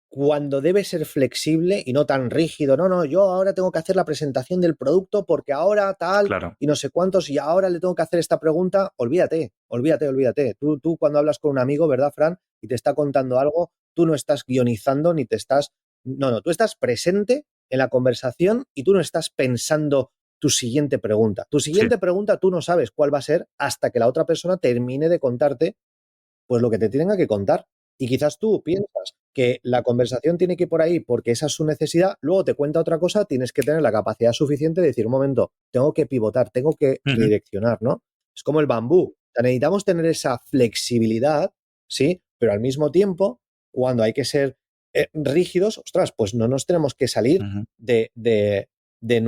cuando debe ser flexible y no tan rígido, no, yo ahora tengo que hacer la presentación del producto porque ahora tal y no sé cuántos y ahora le tengo que hacer esta pregunta, olvídate. Tú cuando hablas con un amigo, ¿verdad, Fran? Y te está contando algo, tú no estás guionizando ni te estás... No, tú estás presente en la conversación y tú no estás pensando tu siguiente pregunta. Tu siguiente pregunta tú no sabes cuál va a ser hasta que la otra persona termine de contarte pues lo que te tenga que contar. Y quizás tú piensas que la conversación tiene que ir por ahí porque esa es su necesidad, luego te cuenta otra cosa, tienes que tener la capacidad suficiente de decir, un momento, tengo que pivotar, tengo que redireccionar, ¿no? Es como el bambú. O sea, necesitamos tener esa flexibilidad, ¿sí? Pero al mismo tiempo, cuando hay que ser rígidos, ostras, pues no nos tenemos que salir de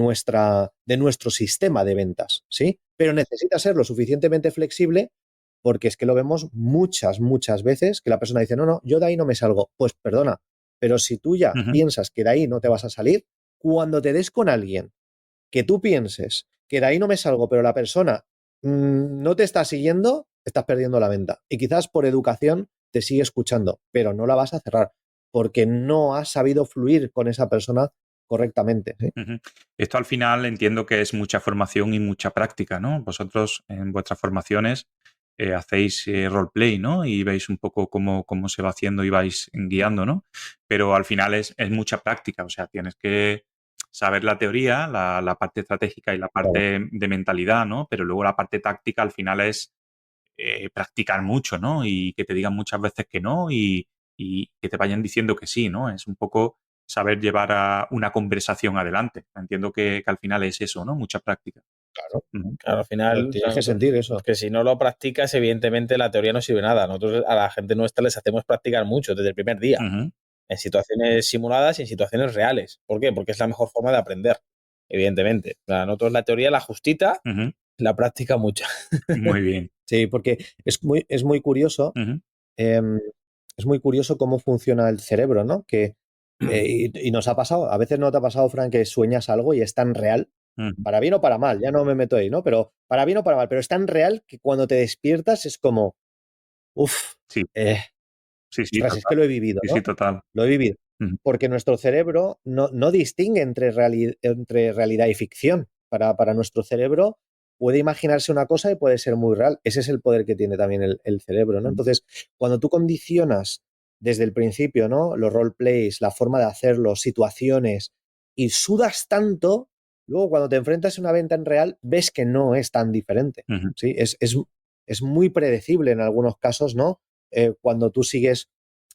nuestro sistema de ventas, ¿sí? Pero necesita ser lo suficientemente flexible porque es que lo vemos muchas veces que la persona dice, no, yo de ahí no me salgo. Pues perdona, pero si tú ya piensas que de ahí no te vas a salir, cuando te des con alguien que tú pienses que de ahí no me salgo, pero la persona no te está siguiendo, estás perdiendo la venta. Y quizás por educación te sigue escuchando, pero no la vas a cerrar porque no has sabido fluir con esa persona correctamente. ¿Sí? Esto al final entiendo que es mucha formación y mucha práctica, ¿no? Vosotros en vuestras formaciones hacéis roleplay, ¿no? Y veis un poco cómo se va haciendo y vais guiando, ¿no? Pero al final es mucha práctica, o sea, tienes que saber la teoría, la parte estratégica y la parte de mentalidad, ¿no? Pero luego la parte táctica al final es practicar mucho, ¿no? Y que te digan muchas veces que no y que te vayan diciendo que sí, ¿no? Es un poco saber llevar a una conversación adelante. Entiendo que al final es eso, ¿no? Mucha práctica. Claro, al final tienes que sentir eso. Que si no lo practicas, evidentemente la teoría no sirve nada. Nosotros a la gente nuestra les hacemos practicar mucho desde el primer día, en situaciones simuladas y en situaciones reales. ¿Por qué? Porque es la mejor forma de aprender, evidentemente. O sea, nosotros la teoría, la justita, la práctica mucha. Muy bien. Sí, porque es muy curioso. Es muy curioso cómo funciona el cerebro, ¿no? Que, y nos ha pasado, a veces no te ha pasado, Fran, que sueñas algo y es tan real, para bien o para mal, ya no me meto ahí, ¿no? Pero para bien o para mal, pero es tan real que cuando te despiertas es como, uff, sí, ostras, es que lo he vivido, ¿no? Sí, total. Lo he vivido. Porque nuestro cerebro no distingue entre realidad y ficción. Para nuestro cerebro puede imaginarse una cosa y puede ser muy real. Ese es el poder que tiene también el cerebro, ¿no? Entonces, cuando tú condicionas desde el principio, ¿no? Los roleplays, la forma de hacerlo, situaciones, y sudas tanto, luego cuando te enfrentas a una venta en real, ves que no es tan diferente. ¿Sí? Es muy predecible en algunos casos, ¿no? Cuando tú sigues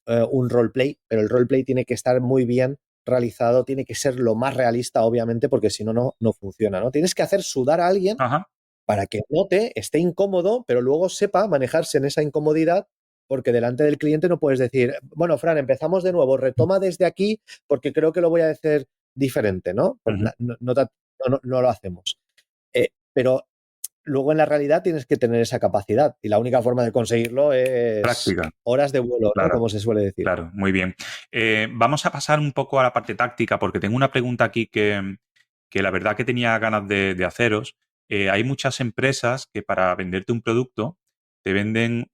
un roleplay, pero el roleplay tiene que estar muy bien realizado, tiene que ser lo más realista, obviamente, porque si no, no funciona, ¿no? Tienes que hacer sudar a alguien para que note, esté incómodo, pero luego sepa manejarse en esa incomodidad, porque delante del cliente no puedes decir, bueno, Fran, empezamos de nuevo, retoma desde aquí, porque creo que lo voy a hacer diferente, ¿no? Pues no lo hacemos. Pero luego en la realidad tienes que tener esa capacidad y la única forma de conseguirlo es práctica. Horas de vuelo, claro, ¿no? Como se suele decir. Claro, muy bien. Vamos a pasar un poco a la parte táctica porque tengo una pregunta aquí que la verdad que tenía ganas de haceros. Hay muchas empresas que para venderte un producto te venden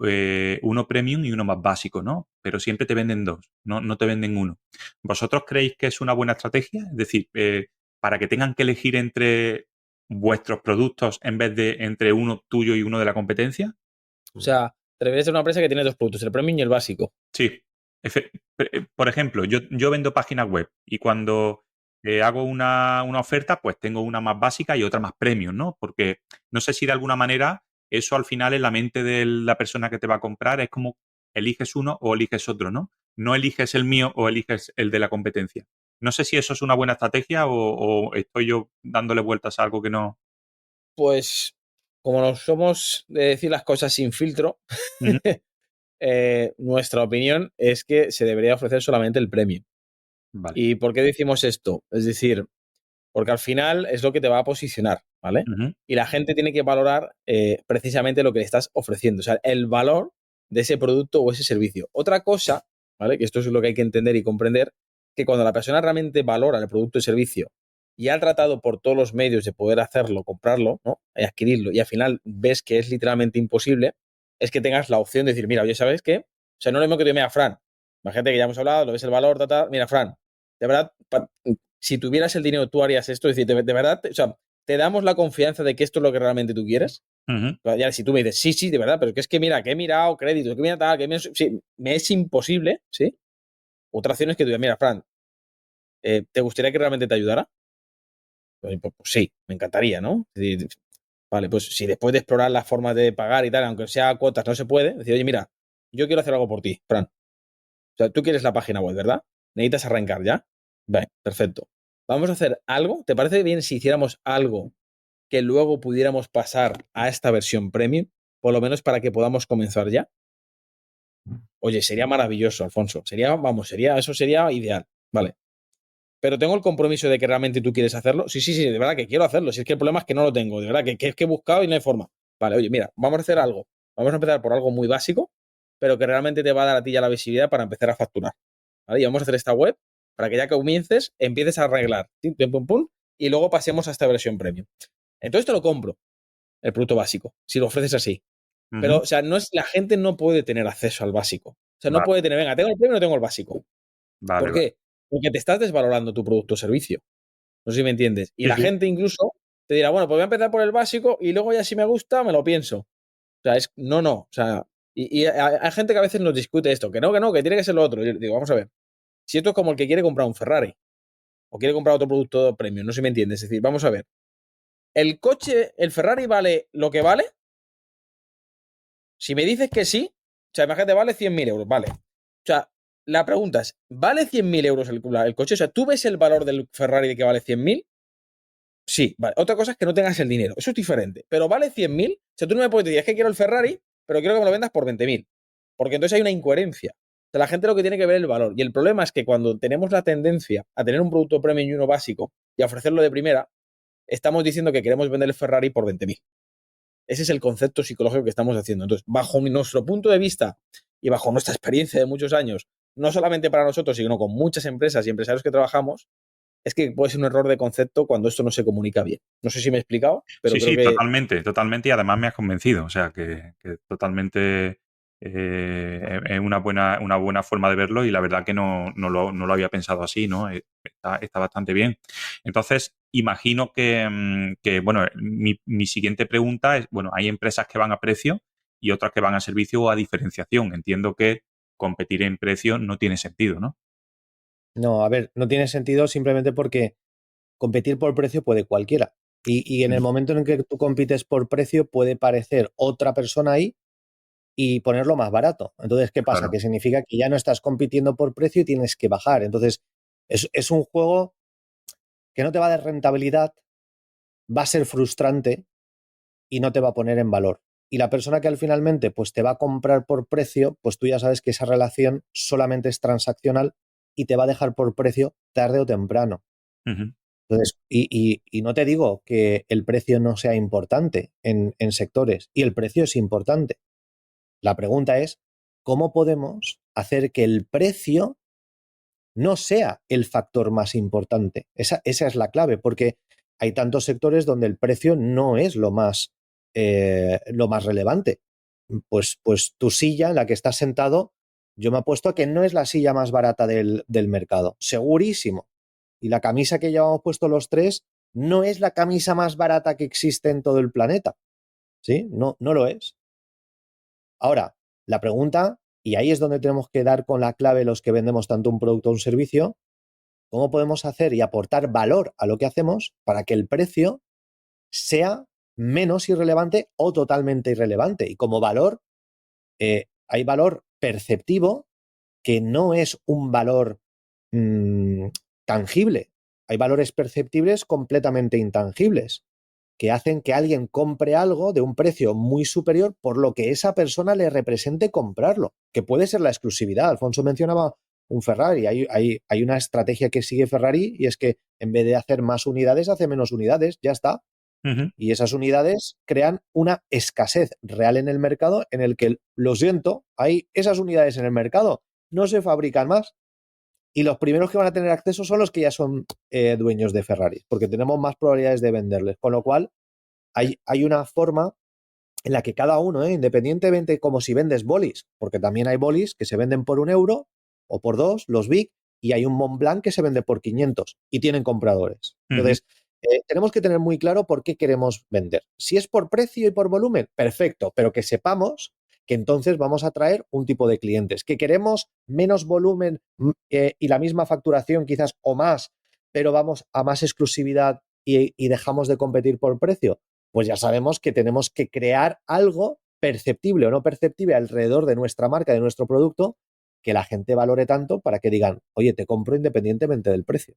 uno premium y uno más básico, ¿no? Pero siempre te venden dos, no te venden uno. ¿Vosotros creéis que es una buena estrategia? Es decir, para que tengan que elegir entre vuestros productos en vez de entre uno tuyo y uno de la competencia? O sea, te refieres a una empresa que tiene dos productos, el premium y el básico. Sí. Por ejemplo, yo vendo páginas web y cuando hago una oferta, pues tengo una más básica y otra más premium, ¿no? Porque no sé si de alguna manera eso al final en la mente de la persona que te va a comprar es como eliges uno o eliges otro, ¿no? No eliges el mío o eliges el de la competencia. No sé si eso es una buena estrategia o estoy yo dándole vueltas a algo que no. Pues, como no somos de decir las cosas sin filtro, Ujú. nuestra opinión es que se debería ofrecer solamente el premium. Vale. ¿Y por qué decimos esto? Es decir, porque al final es lo que te va a posicionar, ¿vale? Ujú. Y la gente tiene que valorar precisamente lo que le estás ofreciendo, o sea, el valor de ese producto o ese servicio. Otra cosa, ¿vale? Que esto es lo que hay que entender y comprender, que cuando la persona realmente valora el producto o servicio y ha tratado por todos los medios de poder hacerlo, comprarlo, ¿no? Y adquirirlo, y al final ves que es literalmente imposible, es que tengas la opción de decir, mira, oye, ¿sabes qué? O sea, no es lo mismo que te diga, mira, Fran, imagínate que ya hemos hablado, lo ves el valor, mira, Fran, de verdad, si tuvieras el dinero, tú harías esto. Es decir, de verdad, o sea, te damos la confianza de que esto es lo que realmente tú quieres. Ujú. Ya, si tú me dices, sí, de verdad, pero que es que mira, que he mirado crédito, que mira tal, sí, me es imposible, ¿sí? Otra opción es que tú digas, mira, Fran, ¿te gustaría que realmente te ayudara? Pues sí, me encantaría, ¿no? Es decir, vale, pues si después de explorar las formas de pagar y tal, aunque sea a cuotas, no se puede, decir, oye, mira, yo quiero hacer algo por ti, Fran. O sea, tú quieres la página web, ¿verdad? Necesitas arrancar ya. Vale, perfecto. Vamos a hacer algo. ¿Te parece bien si hiciéramos algo que luego pudiéramos pasar a esta versión premium? Por lo menos para que podamos comenzar ya. Oye, sería maravilloso, Alfonso. Eso sería ideal. Vale. Pero tengo el compromiso de que realmente tú quieres hacerlo. Sí, de verdad que quiero hacerlo. Si es que el problema es que no lo tengo. De verdad que es que he buscado y no hay forma. Vale, oye, mira, vamos a hacer algo. Vamos a empezar por algo muy básico, pero que realmente te va a dar a ti ya la visibilidad para empezar a facturar. ¿Vale? Y vamos a hacer esta web para que ya que comiences, empieces a arreglar. Pum, pum, pum, y luego pasemos a esta versión premium. Entonces te lo compro, el producto básico, si lo ofreces así. Pero, Ujú. o sea, la gente no puede tener acceso al básico. O sea, no Vale, puede tener, venga, tengo el premium o no tengo el básico. vale, ¿Por vale. qué? Porque te estás desvalorando tu producto o servicio. No sé si me entiendes. Y Sí, la sí. gente incluso te dirá, bueno, pues voy a empezar por el básico y luego ya si me gusta me lo pienso. O sea, no. O sea, y hay gente que a veces nos discute esto, que tiene que ser lo otro. Yo digo, vamos a ver. Si esto es como el que quiere comprar un Ferrari o quiere comprar otro producto premium, no sé si me entiendes. Es decir, vamos a ver. El Ferrari vale lo que vale. Si me dices que sí, o sea, imagínate, vale 100.000 euros, vale. O sea, la pregunta es, ¿vale 100.000 euros el coche? O sea, ¿tú ves el valor del Ferrari de que vale 100.000? Sí, vale. Otra cosa es que no tengas el dinero. Eso es diferente. Pero vale 100.000. O sea, tú no me puedes decir, es que quiero el Ferrari, pero quiero que me lo vendas por 20.000. Porque entonces hay una incoherencia. O sea, la gente lo que tiene que ver es el valor. Y el problema es que cuando tenemos la tendencia a tener un producto premium y uno básico y a ofrecerlo de primera, estamos diciendo que queremos vender el Ferrari por 20.000. Ese es el concepto psicológico que estamos haciendo. Entonces, bajo nuestro punto de vista y bajo nuestra experiencia de muchos años, no solamente para nosotros, sino con muchas empresas y empresarios que trabajamos, es que puede ser un error de concepto cuando esto no se comunica bien. No sé si me he explicado, pero Sí, creo sí, que totalmente, totalmente. Y además me has convencido. O sea, que totalmente es una buena forma de verlo y la verdad que no lo había pensado así, ¿no? Está bastante bien. Entonces, imagino que bueno, mi siguiente pregunta es, bueno, hay empresas que van a precio y otras que van a servicio o a diferenciación. Entiendo que competir en precio no tiene sentido, ¿no? No, a ver, no tiene sentido simplemente porque competir por precio puede cualquiera. Y en el Mm. momento en que tú compites por precio puede parecer otra persona ahí y ponerlo más barato. Entonces, ¿qué pasa? Claro. Que significa que ya no estás compitiendo por precio y tienes que bajar. Entonces, es un juego que no te va a dar rentabilidad, va a ser frustrante y no te va a poner en valor. Y la persona que al finalmente pues, te va a comprar por precio, pues tú ya sabes que esa relación solamente es transaccional y te va a dejar por precio tarde o temprano. Ujú. Entonces, y no te digo que el precio no sea importante en sectores, y el precio es importante. La pregunta es, ¿cómo podemos hacer que el precio no sea el factor más importante? Esa es la clave, porque hay tantos sectores donde el precio no es lo más relevante. Pues tu silla en la que estás sentado, yo me apuesto a que no es la silla más barata del mercado, segurísimo. Y la camisa que llevamos puesto los tres no es la camisa más barata que existe en todo el planeta. ¿Sí? No, no lo es. Ahora, la pregunta, y ahí es donde tenemos que dar con la clave los que vendemos tanto un producto o un servicio, ¿cómo podemos hacer y aportar valor a lo que hacemos para que el precio sea menos irrelevante o totalmente irrelevante? Y como valor, hay valor perceptivo que no es un valor tangible. Hay valores perceptibles completamente intangibles que hacen que alguien compre algo de un precio muy superior por lo que esa persona le represente comprarlo, que puede ser la exclusividad. Alfonso mencionaba un Ferrari. Hay una estrategia que sigue Ferrari y es que en vez de hacer más unidades, hace menos unidades, ya está. Y esas unidades crean una escasez real en el mercado en el que, lo siento, hay esas unidades en el mercado, no se fabrican más. Y los primeros que van a tener acceso son los que ya son dueños de Ferrari, porque tenemos más probabilidades de venderles. Con lo cual, hay una forma en la que cada uno, independientemente como si vendes bolis, porque también hay bolis que se venden por 1 euro o por 2, los Big, y hay un Montblanc que se vende por 500 y tienen compradores. Entonces, tenemos que tener muy claro por qué queremos vender. Si es por precio y por volumen, perfecto, pero que sepamos que entonces vamos a traer un tipo de clientes. Que queremos menos volumen y la misma facturación quizás o más, pero vamos a más exclusividad y dejamos de competir por precio. Pues ya sabemos que tenemos que crear algo perceptible o no perceptible alrededor de nuestra marca, de nuestro producto, que la gente valore tanto para que digan, oye, te compro independientemente del precio.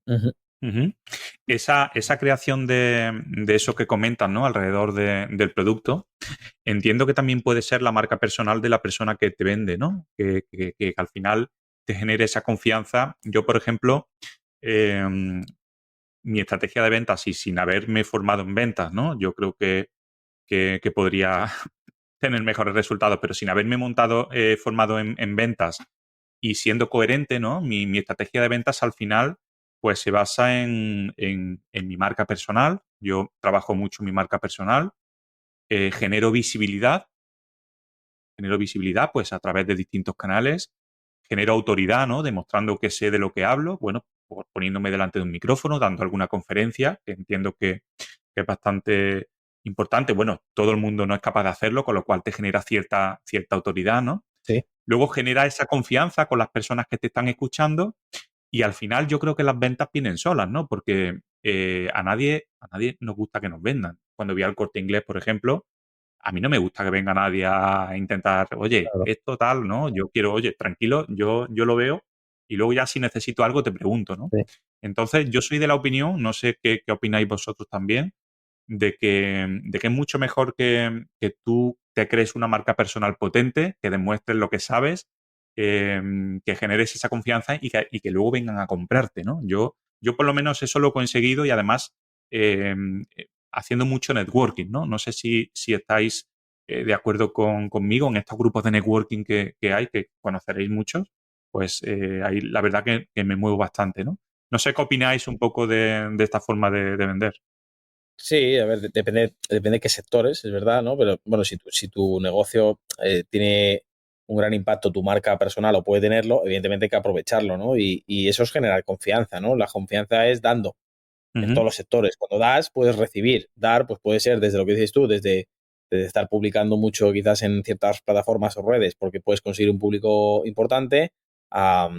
Esa creación de eso que comentan, ¿no? Alrededor del producto, entiendo que también puede ser la marca personal de la persona que te vende, ¿no? Que al final te genere esa confianza. Yo, por ejemplo, mi estrategia de ventas, y sin haberme formado en ventas, ¿no? Yo creo que podría tener mejores resultados, pero sin haberme formado en ventas y siendo coherente, ¿no? Mi estrategia de ventas al final pues se basa en mi marca personal. Yo trabajo mucho mi marca personal, genero visibilidad pues a través de distintos canales, genero autoridad, ¿no? Demostrando que sé de lo que hablo, bueno, poniéndome delante de un micrófono, dando alguna conferencia, que entiendo que es bastante importante. Bueno, todo el mundo no es capaz de hacerlo, con lo cual te genera cierta autoridad, ¿no? Sí. Luego genera esa confianza con las personas que te están escuchando y al final yo creo que las ventas vienen solas, ¿no? Porque a nadie nos gusta que nos vendan. Cuando voy al Corte Inglés, por ejemplo, a mí no me gusta que venga nadie a intentar, oye, Claro. esto tal, ¿no? Yo quiero, oye, tranquilo, yo lo veo y luego ya si necesito algo te pregunto, ¿no? Sí. Entonces yo soy de la opinión, no sé qué opináis vosotros también, de que es mucho mejor que tú te crees una marca personal potente, que demuestres lo que sabes, que generes esa confianza y que luego vengan a comprarte, ¿no? Yo por lo menos eso lo he conseguido y además haciendo mucho networking, ¿no? No sé si estáis de acuerdo conmigo en estos grupos de networking que hay, que conoceréis muchos, pues ahí la verdad que me muevo bastante, ¿no? No sé qué opináis un poco de esta forma de vender. Sí, a ver, depende de qué sectores, es verdad, ¿no? Pero bueno, si tu negocio tiene un gran impacto, tu marca personal o puede tenerlo, evidentemente hay que aprovecharlo, ¿no? Y eso es generar confianza, ¿no? La confianza es dando en todos los sectores. Cuando das, puedes recibir. Dar, pues puede ser desde lo que dices tú, desde estar publicando mucho quizás en ciertas plataformas o redes porque puedes conseguir un público importante, a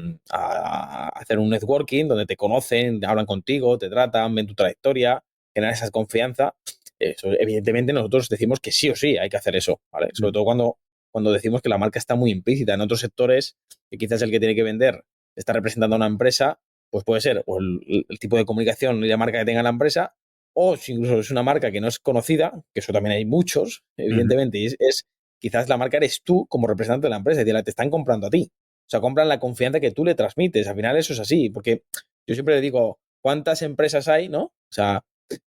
hacer un networking donde te conocen, hablan contigo, te tratan, ven tu trayectoria, generar esa confianza. Eso, evidentemente nosotros decimos que sí o sí hay que hacer eso, ¿vale? Sobre todo cuando decimos que la marca está muy implícita. En otros sectores, que quizás el que tiene que vender está representando a una empresa, pues puede ser o el tipo de comunicación y la marca que tenga la empresa, o si incluso es una marca que no es conocida, que eso también hay muchos, evidentemente, y es quizás la marca eres tú como representante de la empresa, es decir, te están comprando a ti. O sea, compran la confianza que tú le transmites. Al final eso es así, porque yo siempre le digo, ¿cuántas empresas hay, no? O sea,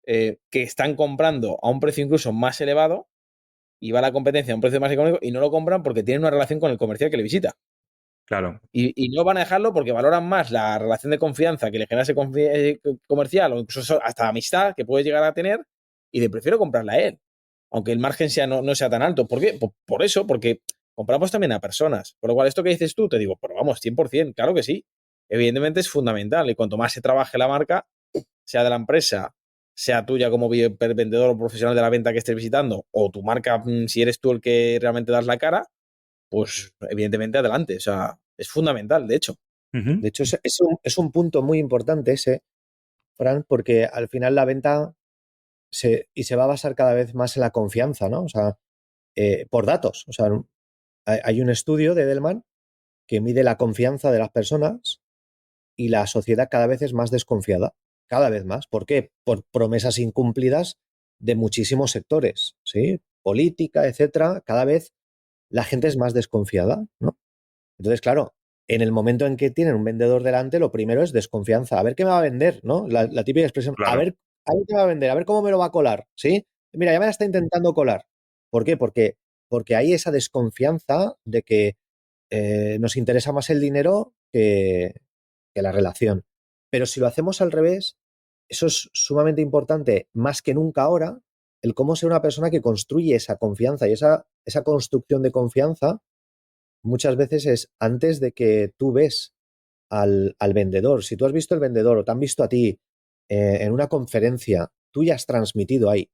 que están comprando a un precio incluso más elevado y va la competencia a un precio más económico y no lo compran porque tienen una relación con el comercial que le visita. Claro. Y no van a dejarlo porque valoran más la relación de confianza que le genera ese comercial o incluso hasta amistad que puede llegar a tener y de prefiero comprarla a él, aunque el margen no sea tan alto. ¿Por qué? Por eso, porque compramos también a personas. Por lo cual, esto que dices tú, te digo, pero vamos, 100%, claro que sí. Evidentemente es fundamental y cuanto más se trabaje la marca, sea de la empresa sea tuya como vendedor o profesional de la venta que estés visitando, o tu marca, si eres tú el que realmente das la cara, pues evidentemente adelante. O sea, es fundamental, de hecho. De hecho, es un punto muy importante ese, Fran, porque al final la venta se va a basar cada vez más en la confianza, ¿no? O sea, por datos. O sea, hay un estudio de Edelman que mide la confianza de las personas y la sociedad cada vez es más desconfiada. Cada vez más. ¿Por qué? Por promesas incumplidas de muchísimos sectores, ¿sí? Política, etcétera. Cada vez la gente es más desconfiada, ¿no? Entonces, claro, en el momento en que tienen un vendedor delante, lo primero es desconfianza. A ver qué me va a vender, ¿no? La típica expresión, Claro. a ver qué me va a vender, a ver cómo me lo va a colar, ¿sí? Mira, ya me la está intentando colar. ¿Por qué? Porque hay esa desconfianza de que nos interesa más el dinero que la relación. Pero si lo hacemos al revés, eso es sumamente importante, más que nunca ahora, el cómo ser una persona que construye esa confianza y esa construcción de confianza muchas veces es antes de que tú ves al vendedor. Si tú has visto el vendedor o te han visto a ti en una conferencia, tú ya has transmitido ahí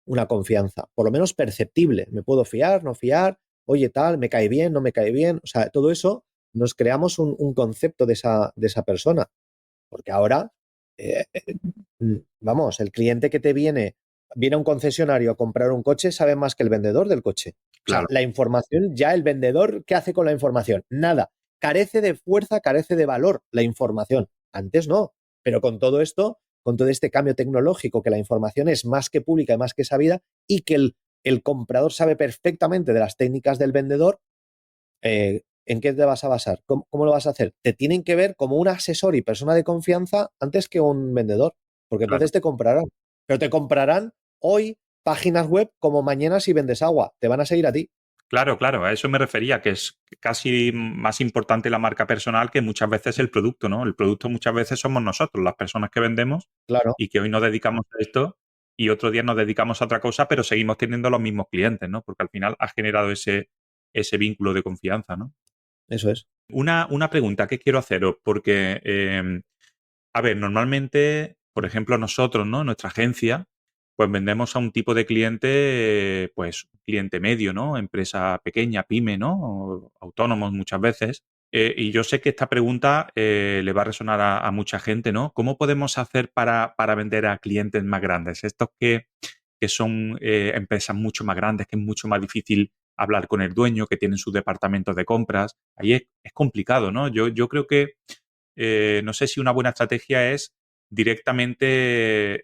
una confianza, por lo menos perceptible. Me puedo fiar, no fiar, oye tal, me cae bien, no me cae bien. O sea, todo eso nos creamos un concepto de esa persona. Porque ahora, vamos, el cliente que te viene a un concesionario a comprar un coche sabe más que el vendedor del coche. Claro. O sea, la información, ya el vendedor, ¿qué hace con la información? Nada. Carece de fuerza, carece de valor la información. Antes no. Pero con todo esto, con todo este cambio tecnológico, que la información es más que pública y más que sabida, y que el comprador sabe perfectamente de las técnicas del vendedor, ¿en qué te vas a basar? ¿Cómo lo vas a hacer? Te tienen que ver como un asesor y persona de confianza antes que un vendedor, porque entonces te comprarán. Pero te comprarán hoy páginas web como mañana si vendes agua. Te van a seguir a ti. Claro, claro, a eso me refería, que es casi más importante la marca personal que muchas veces el producto, ¿no? El producto muchas veces somos nosotros, las personas que vendemos, Claro. y que hoy nos dedicamos a esto y otro día nos dedicamos a otra cosa, pero seguimos teniendo los mismos clientes, ¿no? Porque al final ha generado ese vínculo de confianza, ¿no? Eso es. Una pregunta que quiero haceros, porque, a ver, normalmente, por ejemplo, nosotros, ¿no? Nuestra agencia, pues vendemos a un tipo de cliente, pues cliente medio, ¿no? Empresa pequeña, pyme, ¿no? O autónomos muchas veces. Y yo sé que esta pregunta le va a resonar a mucha gente, ¿no? ¿Cómo podemos hacer para vender a clientes más grandes? Estos que son empresas mucho más grandes, que es mucho más difícil hablar con el dueño, que tienen sus departamentos de compras. Ahí es complicado, ¿no? Yo creo que no sé si una buena estrategia es directamente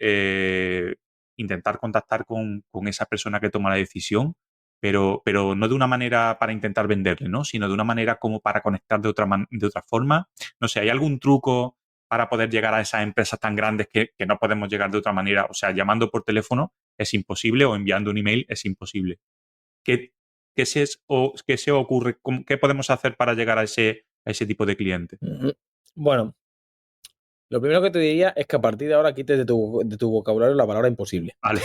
intentar contactar con esa persona que toma la decisión, pero no de una manera para intentar venderle, ¿no? Sino de una manera como para conectar de otra forma. No sé, ¿hay algún truco para poder llegar a esas empresas tan grandes que no podemos llegar de otra manera? O sea, llamando por teléfono es imposible o enviando un email es imposible. ¿Qué se ocurre? ¿Qué podemos hacer para llegar a ese tipo de cliente? Bueno, lo primero que te diría es que a partir de ahora quites de tu vocabulario la palabra imposible. Vale.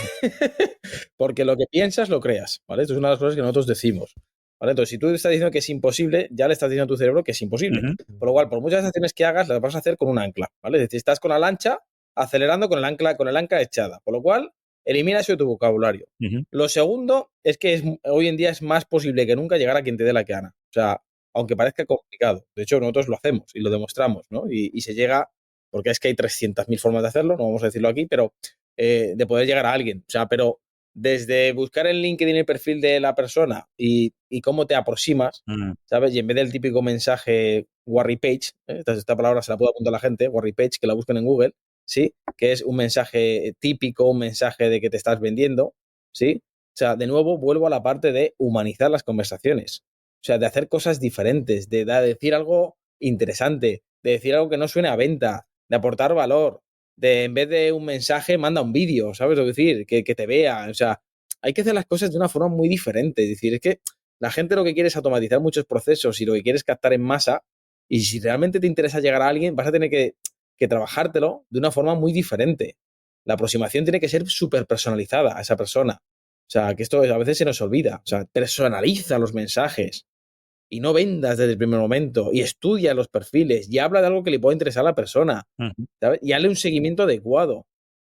Porque lo que piensas lo creas, ¿vale? Esto es una de las cosas que nosotros decimos, ¿vale? Entonces, si tú estás diciendo que es imposible, ya le estás diciendo a tu cerebro que es imposible. Por lo cual, por muchas acciones que hagas, las vas a hacer con un ancla, ¿vale? Es decir, estás con la lancha acelerando con el ancla echada. Por lo cual, elimina eso de tu vocabulario. Lo segundo es que hoy en día es más posible que nunca llegar a quien te dé la gana. O sea, aunque parezca complicado. De hecho, nosotros lo hacemos y lo demostramos, ¿no? Y se llega, porque es que hay 300.000 formas de hacerlo, no vamos a decirlo aquí, pero de poder llegar a alguien. O sea, pero desde buscar en LinkedIn el perfil de la persona y cómo te aproximas, ¿sabes? Y en vez del típico mensaje Warry Page, esta palabra se la puedo apuntar a la gente, Warry Page, que la busquen en Google, ¿sí? Que es un mensaje típico, un mensaje de que te estás vendiendo, ¿sí? O sea, de nuevo vuelvo a la parte de humanizar las conversaciones. O sea, de hacer cosas diferentes, de decir algo interesante, de decir algo que no suene a venta, de aportar valor, de en vez de un mensaje, manda un vídeo, ¿sabes lo que decir? Que te vea. O sea, hay que hacer las cosas de una forma muy diferente. Es decir, es que la gente lo que quiere es automatizar muchos procesos y lo que quiere es captar en masa. Y si realmente te interesa llegar a alguien, vas a tener que trabajártelo de una forma muy diferente. La aproximación tiene que ser súper personalizada a esa persona. O sea, que esto a veces se nos olvida. O sea, personaliza los mensajes y no vendas desde el primer momento y estudia los perfiles y habla de algo que le pueda interesar a la persona, ¿sabes? Y hazle un seguimiento adecuado.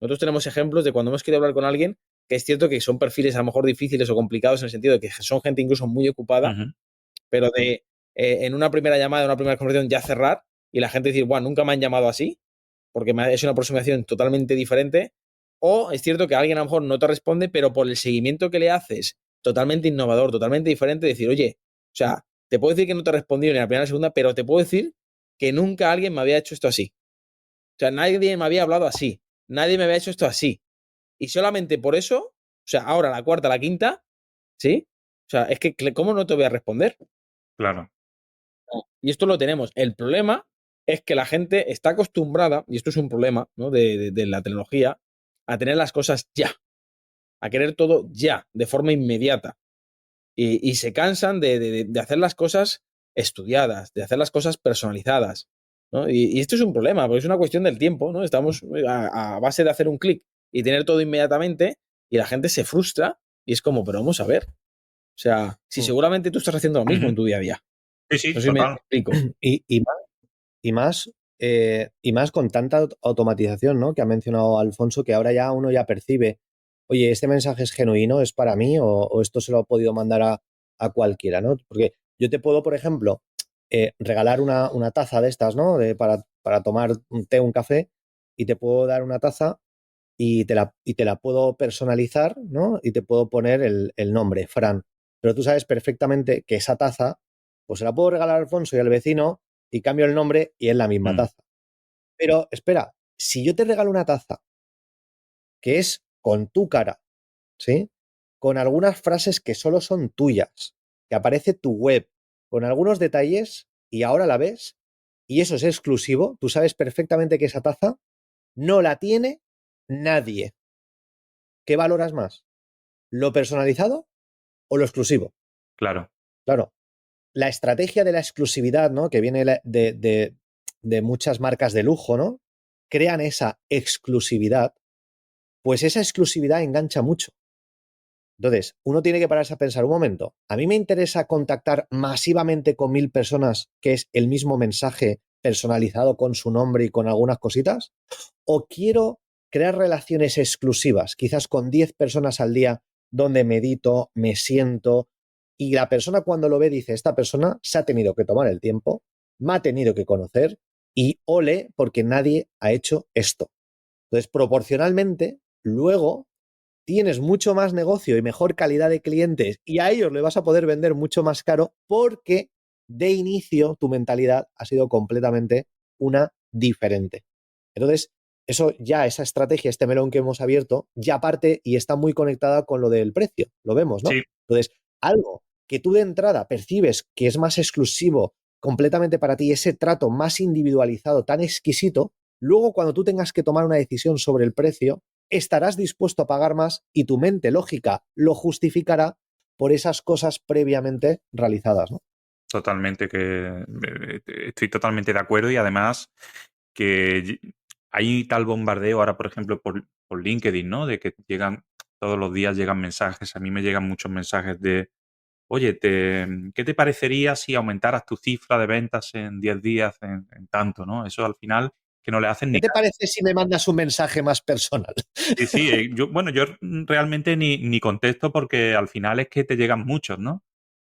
Nosotros tenemos ejemplos de cuando hemos querido hablar con alguien, que es cierto que son perfiles a lo mejor difíciles o complicados en el sentido de que son gente incluso muy ocupada, Ujú. pero de en una primera llamada, en una primera conversación ya cerrar y la gente decir, bueno, nunca me han llamado así, porque es una aproximación totalmente diferente. O es cierto que alguien a lo mejor no te responde, pero por el seguimiento que le haces, totalmente innovador, totalmente diferente, decir, oye, o sea, te puedo decir que no te he respondido ni la primera ni la segunda, pero te puedo decir que nunca alguien me había hecho esto así. O sea, nadie me había hablado así, nadie me había hecho esto así. Y solamente por eso, o sea, ahora la cuarta, la quinta, ¿sí? O sea, es que, ¿cómo no te voy a responder? Claro. Y esto lo tenemos. El problema es que la gente está acostumbrada, y esto es un problema, ¿no? de la tecnología, a tener las cosas ya, a querer todo ya, de forma inmediata. Y se cansan de hacer las cosas estudiadas, de hacer las cosas personalizadas, ¿no? Y esto es un problema, porque es una cuestión del tiempo, ¿no? Estamos a base de hacer un clic y tener todo inmediatamente, y la gente se frustra y es como, pero vamos a ver. O sea, si Mm. seguramente tú estás haciendo lo mismo Ujú. en tu día a día. Sí, sí, No sé si me total. explico. Y, y más, y más, y más con tanta automatización, ¿no? Que ha mencionado Alfonso, que ahora ya uno ya percibe, oye, este mensaje es genuino, es para mí, o esto se lo ha podido mandar a cualquiera, ¿no? Porque yo te puedo, por ejemplo, regalar una taza de estas, ¿no? Para tomar un té, un café, y te puedo dar una taza y te la puedo personalizar, ¿no? Y te puedo poner el nombre, Fran. Pero tú sabes perfectamente que esa taza, pues se la puedo regalar a Alfonso y al vecino y cambio el nombre y es la misma Mm. taza. Pero espera, si yo te regalo una taza que es con tu cara, ¿sí? Con algunas frases que solo son tuyas, que aparece tu web, con algunos detalles y ahora la ves y eso es exclusivo, tú sabes perfectamente que esa taza no la tiene nadie. ¿Qué valoras más? ¿Lo personalizado o lo exclusivo? Claro. Claro, la estrategia de la exclusividad, ¿no? Que viene de muchas marcas de lujo, ¿no? Crean esa exclusividad, pues esa exclusividad engancha mucho. Entonces, uno tiene que pararse a pensar un momento. ¿A mí me interesa contactar masivamente con 1000 personas, que es el mismo mensaje personalizado con su nombre y con algunas cositas? ¿O quiero crear relaciones exclusivas, quizás con 10 personas al día, donde medito, me siento, y la persona cuando lo ve dice, esta persona se ha tenido que tomar el tiempo, me ha tenido que conocer y ole porque nadie ha hecho esto? Entonces, proporcionalmente, luego tienes mucho más negocio y mejor calidad de clientes y a ellos le vas a poder vender mucho más caro porque de inicio tu mentalidad ha sido completamente una diferente. Entonces, eso ya, esa estrategia, este melón que hemos abierto, ya parte y está muy conectada con lo del precio. Lo vemos, ¿no? Sí, Entonces, algo que tú de entrada percibes que es más exclusivo completamente para ti, ese trato más individualizado, tan exquisito, luego cuando tú tengas que tomar una decisión sobre el precio, estarás dispuesto a pagar más y tu mente lógica lo justificará por esas cosas previamente realizadas, ¿no? totalmente, que estoy totalmente de acuerdo y además que hay tal bombardeo ahora, por ejemplo, por LinkedIn, ¿no? De que llegan, todos los días llegan mensajes, a mí me llegan muchos mensajes de, oye, ¿qué te parecería si aumentaras tu cifra de ventas en 10 días en tanto, ¿no? Eso al final que no le hacen ¿Qué ni te caso. parece si me mandas un mensaje más personal? Sí, sí, yo realmente ni contesto porque al final es que te llegan muchos, ¿no?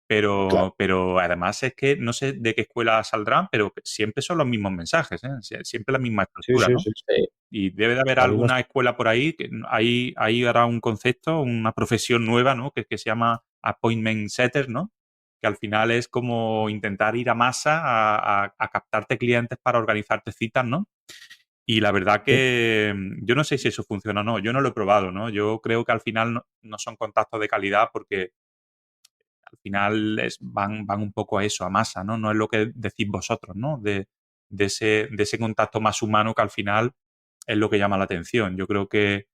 Claro. Pero además es que no sé de qué escuela saldrán, pero que siempre son los mismos mensajes, ¿eh? Siempre la misma Sí, estructura, sí, ¿no? sí. Y debe de haber La misma. alguna escuela por ahí, que ahí hará un concepto, una profesión nueva, ¿no? Que se llama appointment setter, ¿no? Que al final es como intentar ir a masa a captarte clientes para organizarte citas, ¿no? Y la verdad que yo no sé si eso funciona o no, yo no lo he probado, ¿no? Yo creo que al final no son contactos de calidad porque al final van un poco a eso, a masa, ¿no? No es lo que decís vosotros, ¿no? De ese contacto más humano que al final es lo que llama la atención. Yo creo que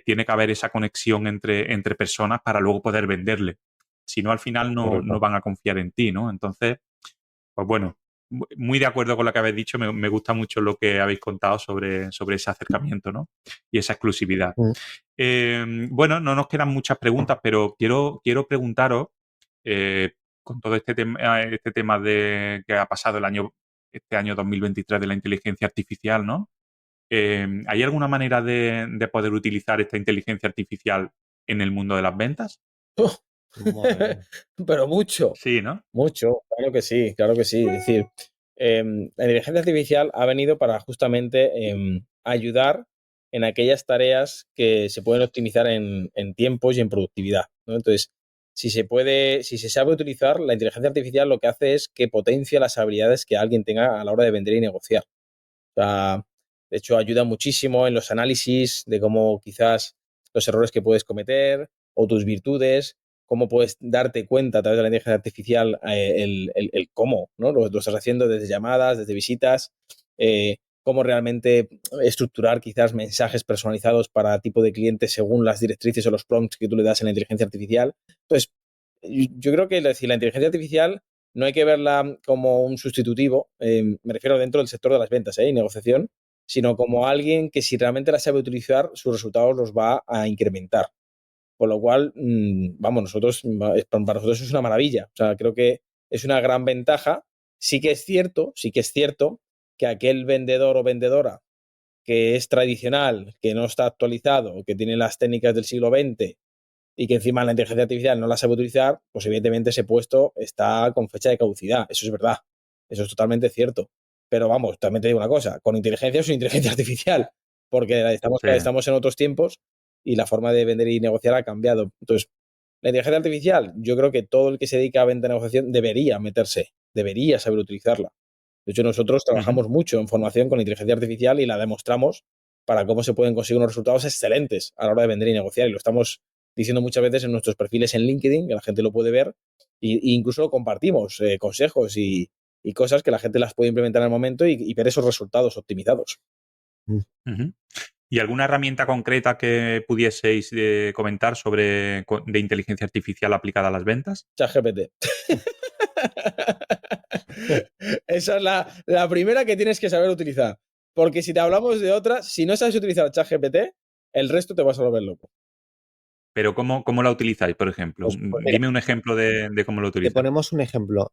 tiene que haber esa conexión entre personas para luego poder venderle. Si no, al final no Correcto. van a confiar en ti, ¿no? Entonces, pues bueno, muy de acuerdo con lo que habéis dicho. Me gusta mucho lo que habéis contado sobre ese acercamiento, ¿no? Y esa exclusividad. Mm. Bueno, no nos quedan muchas preguntas, pero quiero preguntaros, con todo este tema de que ha pasado este año 2023 de la inteligencia artificial, ¿no? ¿hay alguna manera de poder utilizar esta inteligencia artificial en el mundo de las ventas? Pero mucho. Sí, ¿no? Mucho, claro que sí, claro que sí. Es decir, la inteligencia artificial ha venido para justamente ayudar en aquellas tareas que se pueden optimizar en tiempos y en productividad, ¿no? Entonces, si se sabe utilizar, la inteligencia artificial lo que hace es que potencia las habilidades que alguien tenga a la hora de vender y negociar. O sea, de hecho, ayuda muchísimo en los análisis de cómo quizás los errores que puedes cometer o tus virtudes, cómo puedes darte cuenta a través de la inteligencia artificial el cómo, ¿no? Lo estás haciendo desde llamadas, desde visitas, cómo realmente estructurar quizás mensajes personalizados para tipo de cliente según las directrices o los prompts que tú le das en la inteligencia artificial. Entonces, yo creo que decir, la inteligencia artificial no hay que verla como un sustitutivo, me refiero dentro del sector de las ventas y negociación, sino como alguien que si realmente la sabe utilizar, sus resultados los va a incrementar. Con lo cual, vamos, para nosotros es una maravilla. O sea, creo que es una gran ventaja. Sí que es cierto que aquel vendedor o vendedora que es tradicional, que no está actualizado, que tiene las técnicas del siglo XX y que encima la inteligencia artificial no la sabe utilizar, pues evidentemente ese puesto está con fecha de caducidad. Eso es verdad. Eso es totalmente cierto. Pero vamos, también te digo una cosa, con inteligencia o sin inteligencia artificial, porque Sí. estamos en otros tiempos y la forma de vender y negociar ha cambiado. Entonces, la inteligencia artificial, yo creo que todo el que se dedica a venta y negociación debería meterse, debería saber utilizarla. De hecho, nosotros Ujú. trabajamos mucho en formación con inteligencia artificial y la demostramos para cómo se pueden conseguir unos resultados excelentes a la hora de vender y negociar. Y lo estamos diciendo muchas veces en nuestros perfiles en LinkedIn, que la gente lo puede ver, y incluso compartimos consejos y cosas que la gente las puede implementar en el momento y ver esos resultados optimizados. Ujú. ¿Y alguna herramienta concreta que pudieseis comentar de inteligencia artificial aplicada a las ventas? ChatGPT. Esa es la primera que tienes que saber utilizar. Porque si te hablamos de otra, si no sabes utilizar ChatGPT, el resto te vas a volver loco. Pero ¿cómo la utilizáis, por ejemplo? Pues mira, Dime un ejemplo de cómo lo te utilizas. ponemos un ejemplo.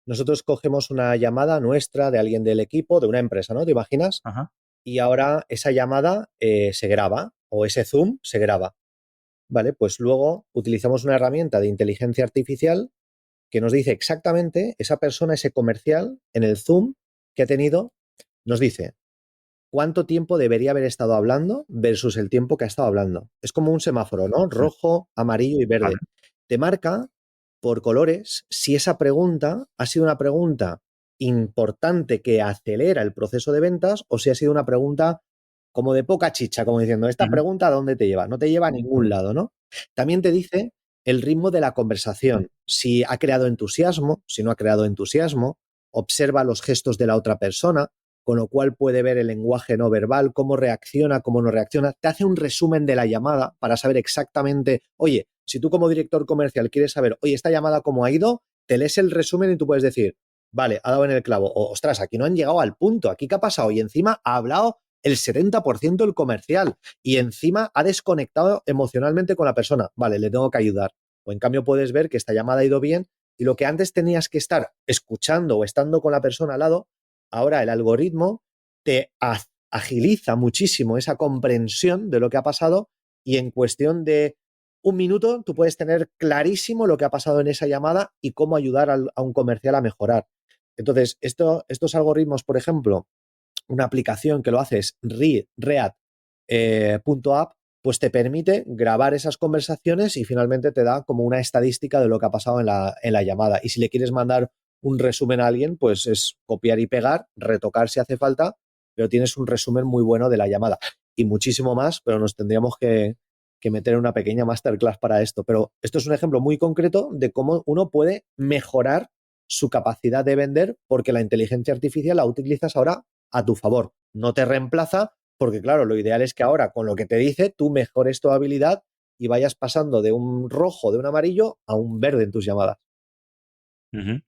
Nosotros cogemos una llamada nuestra de alguien del equipo, de una empresa, ¿no? ¿Te imaginas? Ajá. Y ahora esa llamada se graba o ese Zoom se graba. Vale, pues luego utilizamos una herramienta de inteligencia artificial que nos dice exactamente esa persona, ese comercial, en el Zoom que ha tenido, nos dice cuánto tiempo debería haber estado hablando versus el tiempo que ha estado hablando. Es como un semáforo, ¿no? Mm. Rojo, amarillo y Vale. verde. Te marca por colores si esa pregunta ha sido una pregunta importante que acelera el proceso de ventas o si ha sido una pregunta como de poca chicha, como diciendo, esta Ujú. pregunta ¿a dónde te lleva? No te lleva a ningún lado, ¿no? También te dice el ritmo de la conversación, si ha creado entusiasmo, si no ha creado entusiasmo, observa los gestos de la otra persona, con lo cual puede ver el lenguaje no verbal, cómo reacciona, cómo no reacciona, te hace un resumen de la llamada para saber exactamente, oye, si tú como director comercial quieres saber, oye, esta llamada cómo ha ido, te lees el resumen y tú puedes decir, vale, ha dado en el clavo, o, ostras, aquí no han llegado al punto, aquí qué ha pasado, y encima ha hablado el 70% del comercial, y encima ha desconectado emocionalmente con la persona, vale, le tengo que ayudar. O en cambio puedes ver que esta llamada ha ido bien, y lo que antes tenías que estar escuchando o estando con la persona al lado, ahora el algoritmo te agiliza muchísimo esa comprensión de lo que ha pasado y en cuestión de un minuto tú puedes tener clarísimo lo que ha pasado en esa llamada y cómo ayudar a un comercial a mejorar. Entonces, estos algoritmos, por ejemplo, una aplicación que lo hace es read.app, pues te permite grabar esas conversaciones y finalmente te da como una estadística de lo que ha pasado en la llamada. Y si le quieres mandar un resumen a alguien, pues es copiar y pegar, retocar si hace falta, pero tienes un resumen muy bueno de la llamada. Y muchísimo más, pero nos tendríamos que meter en una pequeña masterclass para esto. Pero esto es un ejemplo muy concreto de cómo uno puede mejorar su capacidad de vender porque la inteligencia artificial la utilizas ahora a tu favor. No te reemplaza porque, claro, lo ideal es que ahora con lo que te dice tú mejores tu habilidad y vayas pasando de un rojo, de un amarillo a un verde en tus llamadas. Ujú.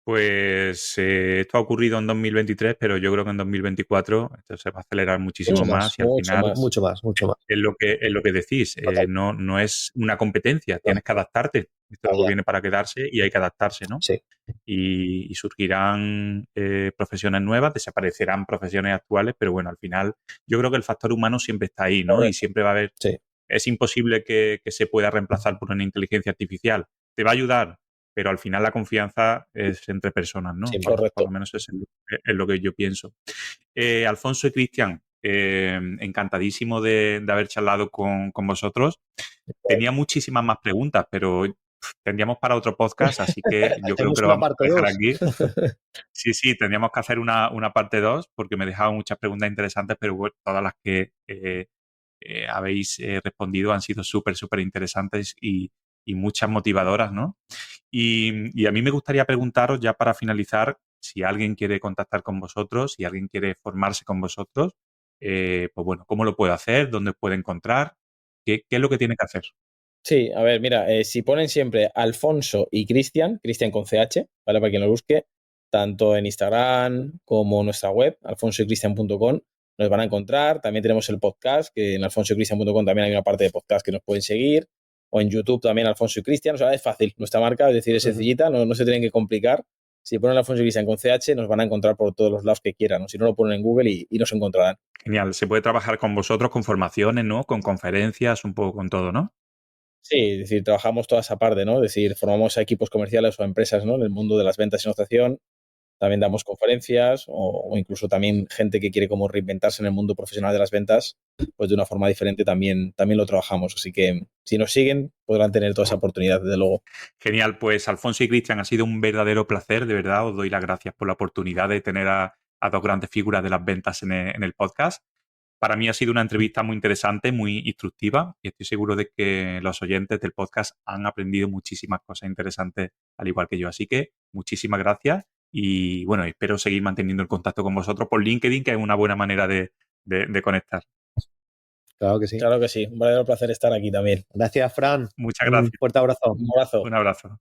Pues esto ha ocurrido en 2023, pero yo creo que en 2024 esto se va a acelerar muchísimo Mucho más y al mucho final más. Mucho más, mucho más. es lo que decís, Total. no es una competencia, No, tienes que adaptarte. Esto ya, luego ya. viene para quedarse y hay que adaptarse, ¿no? Sí, Y surgirán profesiones nuevas, desaparecerán profesiones actuales, pero bueno, al final yo creo que el factor humano siempre está ahí, ¿no? Y Correcto. siempre va a haber, sí. es imposible que se pueda reemplazar por una inteligencia artificial. Te va a ayudar, pero al final la confianza es entre personas, ¿no? Sí, Por lo Correcto. menos es lo que yo pienso. Alfonso y Cristian, encantadísimo de haber charlado con vosotros. Tenía muchísimas más preguntas, pero tendríamos para otro podcast, así que yo creo Hacemos que lo una vamos a parte dejar 2. aquí. Sí, sí, tendríamos que hacer una parte 2 porque me he dejado muchas preguntas interesantes, pero bueno, todas las que habéis respondido han sido súper, súper interesantes y muchas motivadoras, ¿no? Y a mí me gustaría preguntaros ya para finalizar, si alguien quiere contactar con vosotros, si alguien quiere formarse con vosotros, pues bueno, ¿cómo lo puede hacer? ¿Dónde os puede encontrar? ¿Qué es lo que tiene que hacer? Sí, a ver, mira, si ponen siempre Alfonso y Cristian, Cristian con CH, ¿vale? Para quien lo busque, tanto en Instagram como nuestra web, alfonsoycristian.com, nos van a encontrar. También tenemos el podcast, que en alfonsoycristian.com también hay una parte de podcast que nos pueden seguir, o en YouTube también Alfonso y Cristian, o sea, es fácil. Nuestra marca, es decir, es sencillita, no se tienen que complicar. Si ponen Alfonso y Cristian con CH, nos van a encontrar por todos los lados que quieran, o si no, lo ponen en Google y nos encontrarán. Genial, se puede trabajar con vosotros, con formaciones, ¿no? Con conferencias, un poco con todo, ¿no? Sí, es decir, trabajamos toda esa parte, ¿no? Es decir, formamos a equipos comerciales o a empresas, ¿no? En el mundo de las ventas y negociación. También damos conferencias o incluso también gente que quiere como reinventarse en el mundo profesional de las ventas, pues de una forma diferente también lo trabajamos. Así que si nos siguen, podrán tener toda esa oportunidad, desde luego. Genial, pues Alfonso y Cristian, ha sido un verdadero placer, de verdad, os doy las gracias por la oportunidad de tener a dos grandes figuras de las ventas en el podcast. Para mí ha sido una entrevista muy interesante, muy instructiva y estoy seguro de que los oyentes del podcast han aprendido muchísimas cosas interesantes al igual que yo. Así que muchísimas gracias y bueno, espero seguir manteniendo el contacto con vosotros por LinkedIn, que es una buena manera de conectar. Claro que sí. Claro que sí, un verdadero placer estar aquí también. Gracias, Fran. Muchas Un gracias. fuerte abrazo. Un abrazo. Un abrazo.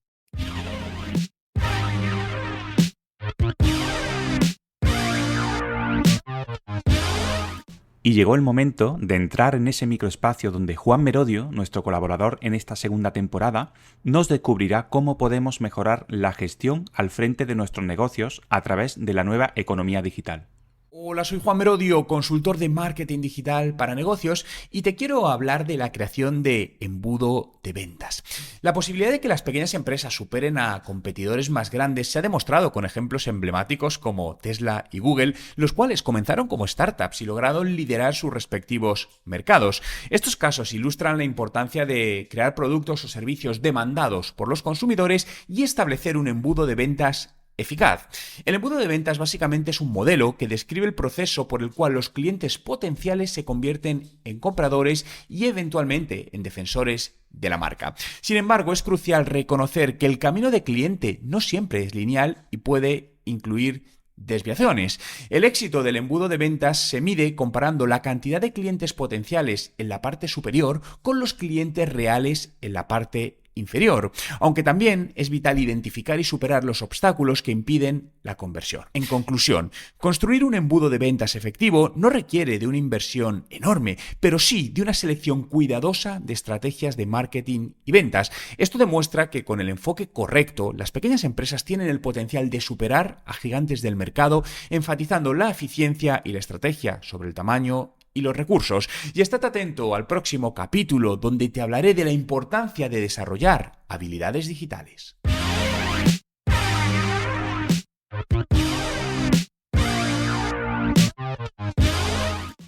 Y llegó el momento de entrar en ese microespacio donde Juan Merodio, nuestro colaborador en esta segunda temporada, nos descubrirá cómo podemos mejorar la gestión al frente de nuestros negocios a través de la nueva economía digital. Hola, soy Juan Merodio, consultor de marketing digital para negocios y te quiero hablar de la creación de embudo de ventas. La posibilidad de que las pequeñas empresas superen a competidores más grandes se ha demostrado con ejemplos emblemáticos como Tesla y Google, los cuales comenzaron como startups y lograron liderar sus respectivos mercados. Estos casos ilustran la importancia de crear productos o servicios demandados por los consumidores y establecer un embudo de ventas eficaz. El embudo de ventas básicamente es un modelo que describe el proceso por el cual los clientes potenciales se convierten en compradores y eventualmente en defensores de la marca. Sin embargo, es crucial reconocer que el camino de cliente no siempre es lineal y puede incluir desviaciones. El éxito del embudo de ventas se mide comparando la cantidad de clientes potenciales en la parte superior con los clientes reales en la parte inferior, aunque también es vital identificar y superar los obstáculos que impiden la conversión. En conclusión, construir un embudo de ventas efectivo no requiere de una inversión enorme, pero sí de una selección cuidadosa de estrategias de marketing y ventas. Esto demuestra que con el enfoque correcto, las pequeñas empresas tienen el potencial de superar a gigantes del mercado, enfatizando la eficiencia y la estrategia sobre el tamaño y los recursos. Y estate atento al próximo capítulo donde te hablaré de la importancia de desarrollar habilidades digitales.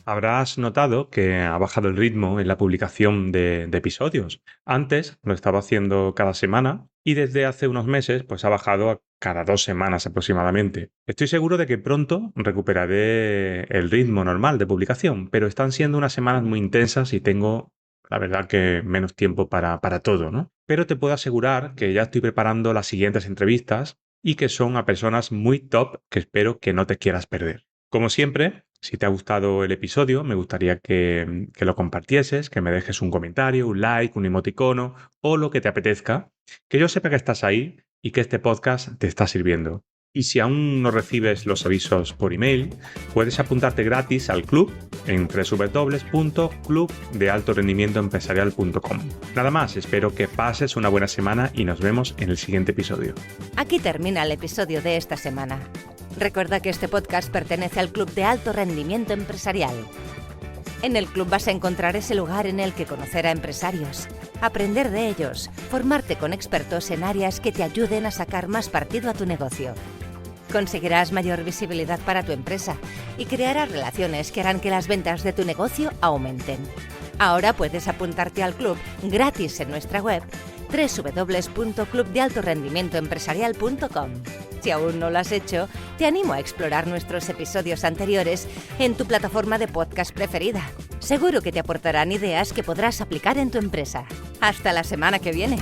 Habrás notado que ha bajado el ritmo en la publicación de episodios. Antes lo estaba haciendo cada semana y desde hace unos meses pues ha bajado a cada 2 semanas aproximadamente. Estoy seguro de que pronto recuperaré el ritmo normal de publicación, pero están siendo unas semanas muy intensas y tengo, la verdad, que menos tiempo para todo, ¿no? Pero te puedo asegurar que ya estoy preparando las siguientes entrevistas y que son a personas muy top que espero que no te quieras perder. Como siempre, si te ha gustado el episodio, me gustaría que lo compartieses, que me dejes un comentario, un like, un emoticono o lo que te apetezca, que yo sepa que estás ahí y que este podcast te está sirviendo. Y si aún no recibes los avisos por email, puedes apuntarte gratis al club en www.clubdealtorendimientoempresarial.com. Nada más, espero que pases una buena semana y nos vemos en el siguiente episodio. Aquí termina el episodio de esta semana. Recuerda que este podcast pertenece al Club de Alto Rendimiento Empresarial. En el club vas a encontrar ese lugar en el que conocer a empresarios, aprender de ellos, formarte con expertos en áreas que te ayuden a sacar más partido a tu negocio. Conseguirás mayor visibilidad para tu empresa y crearás relaciones que harán que las ventas de tu negocio aumenten. Ahora puedes apuntarte al club gratis en nuestra web www.clubdealtorendimientoempresarial.com. Si aún no lo has hecho, te animo a explorar nuestros episodios anteriores en tu plataforma de podcast preferida. Seguro que te aportarán ideas que podrás aplicar en tu empresa. ¡Hasta la semana que viene!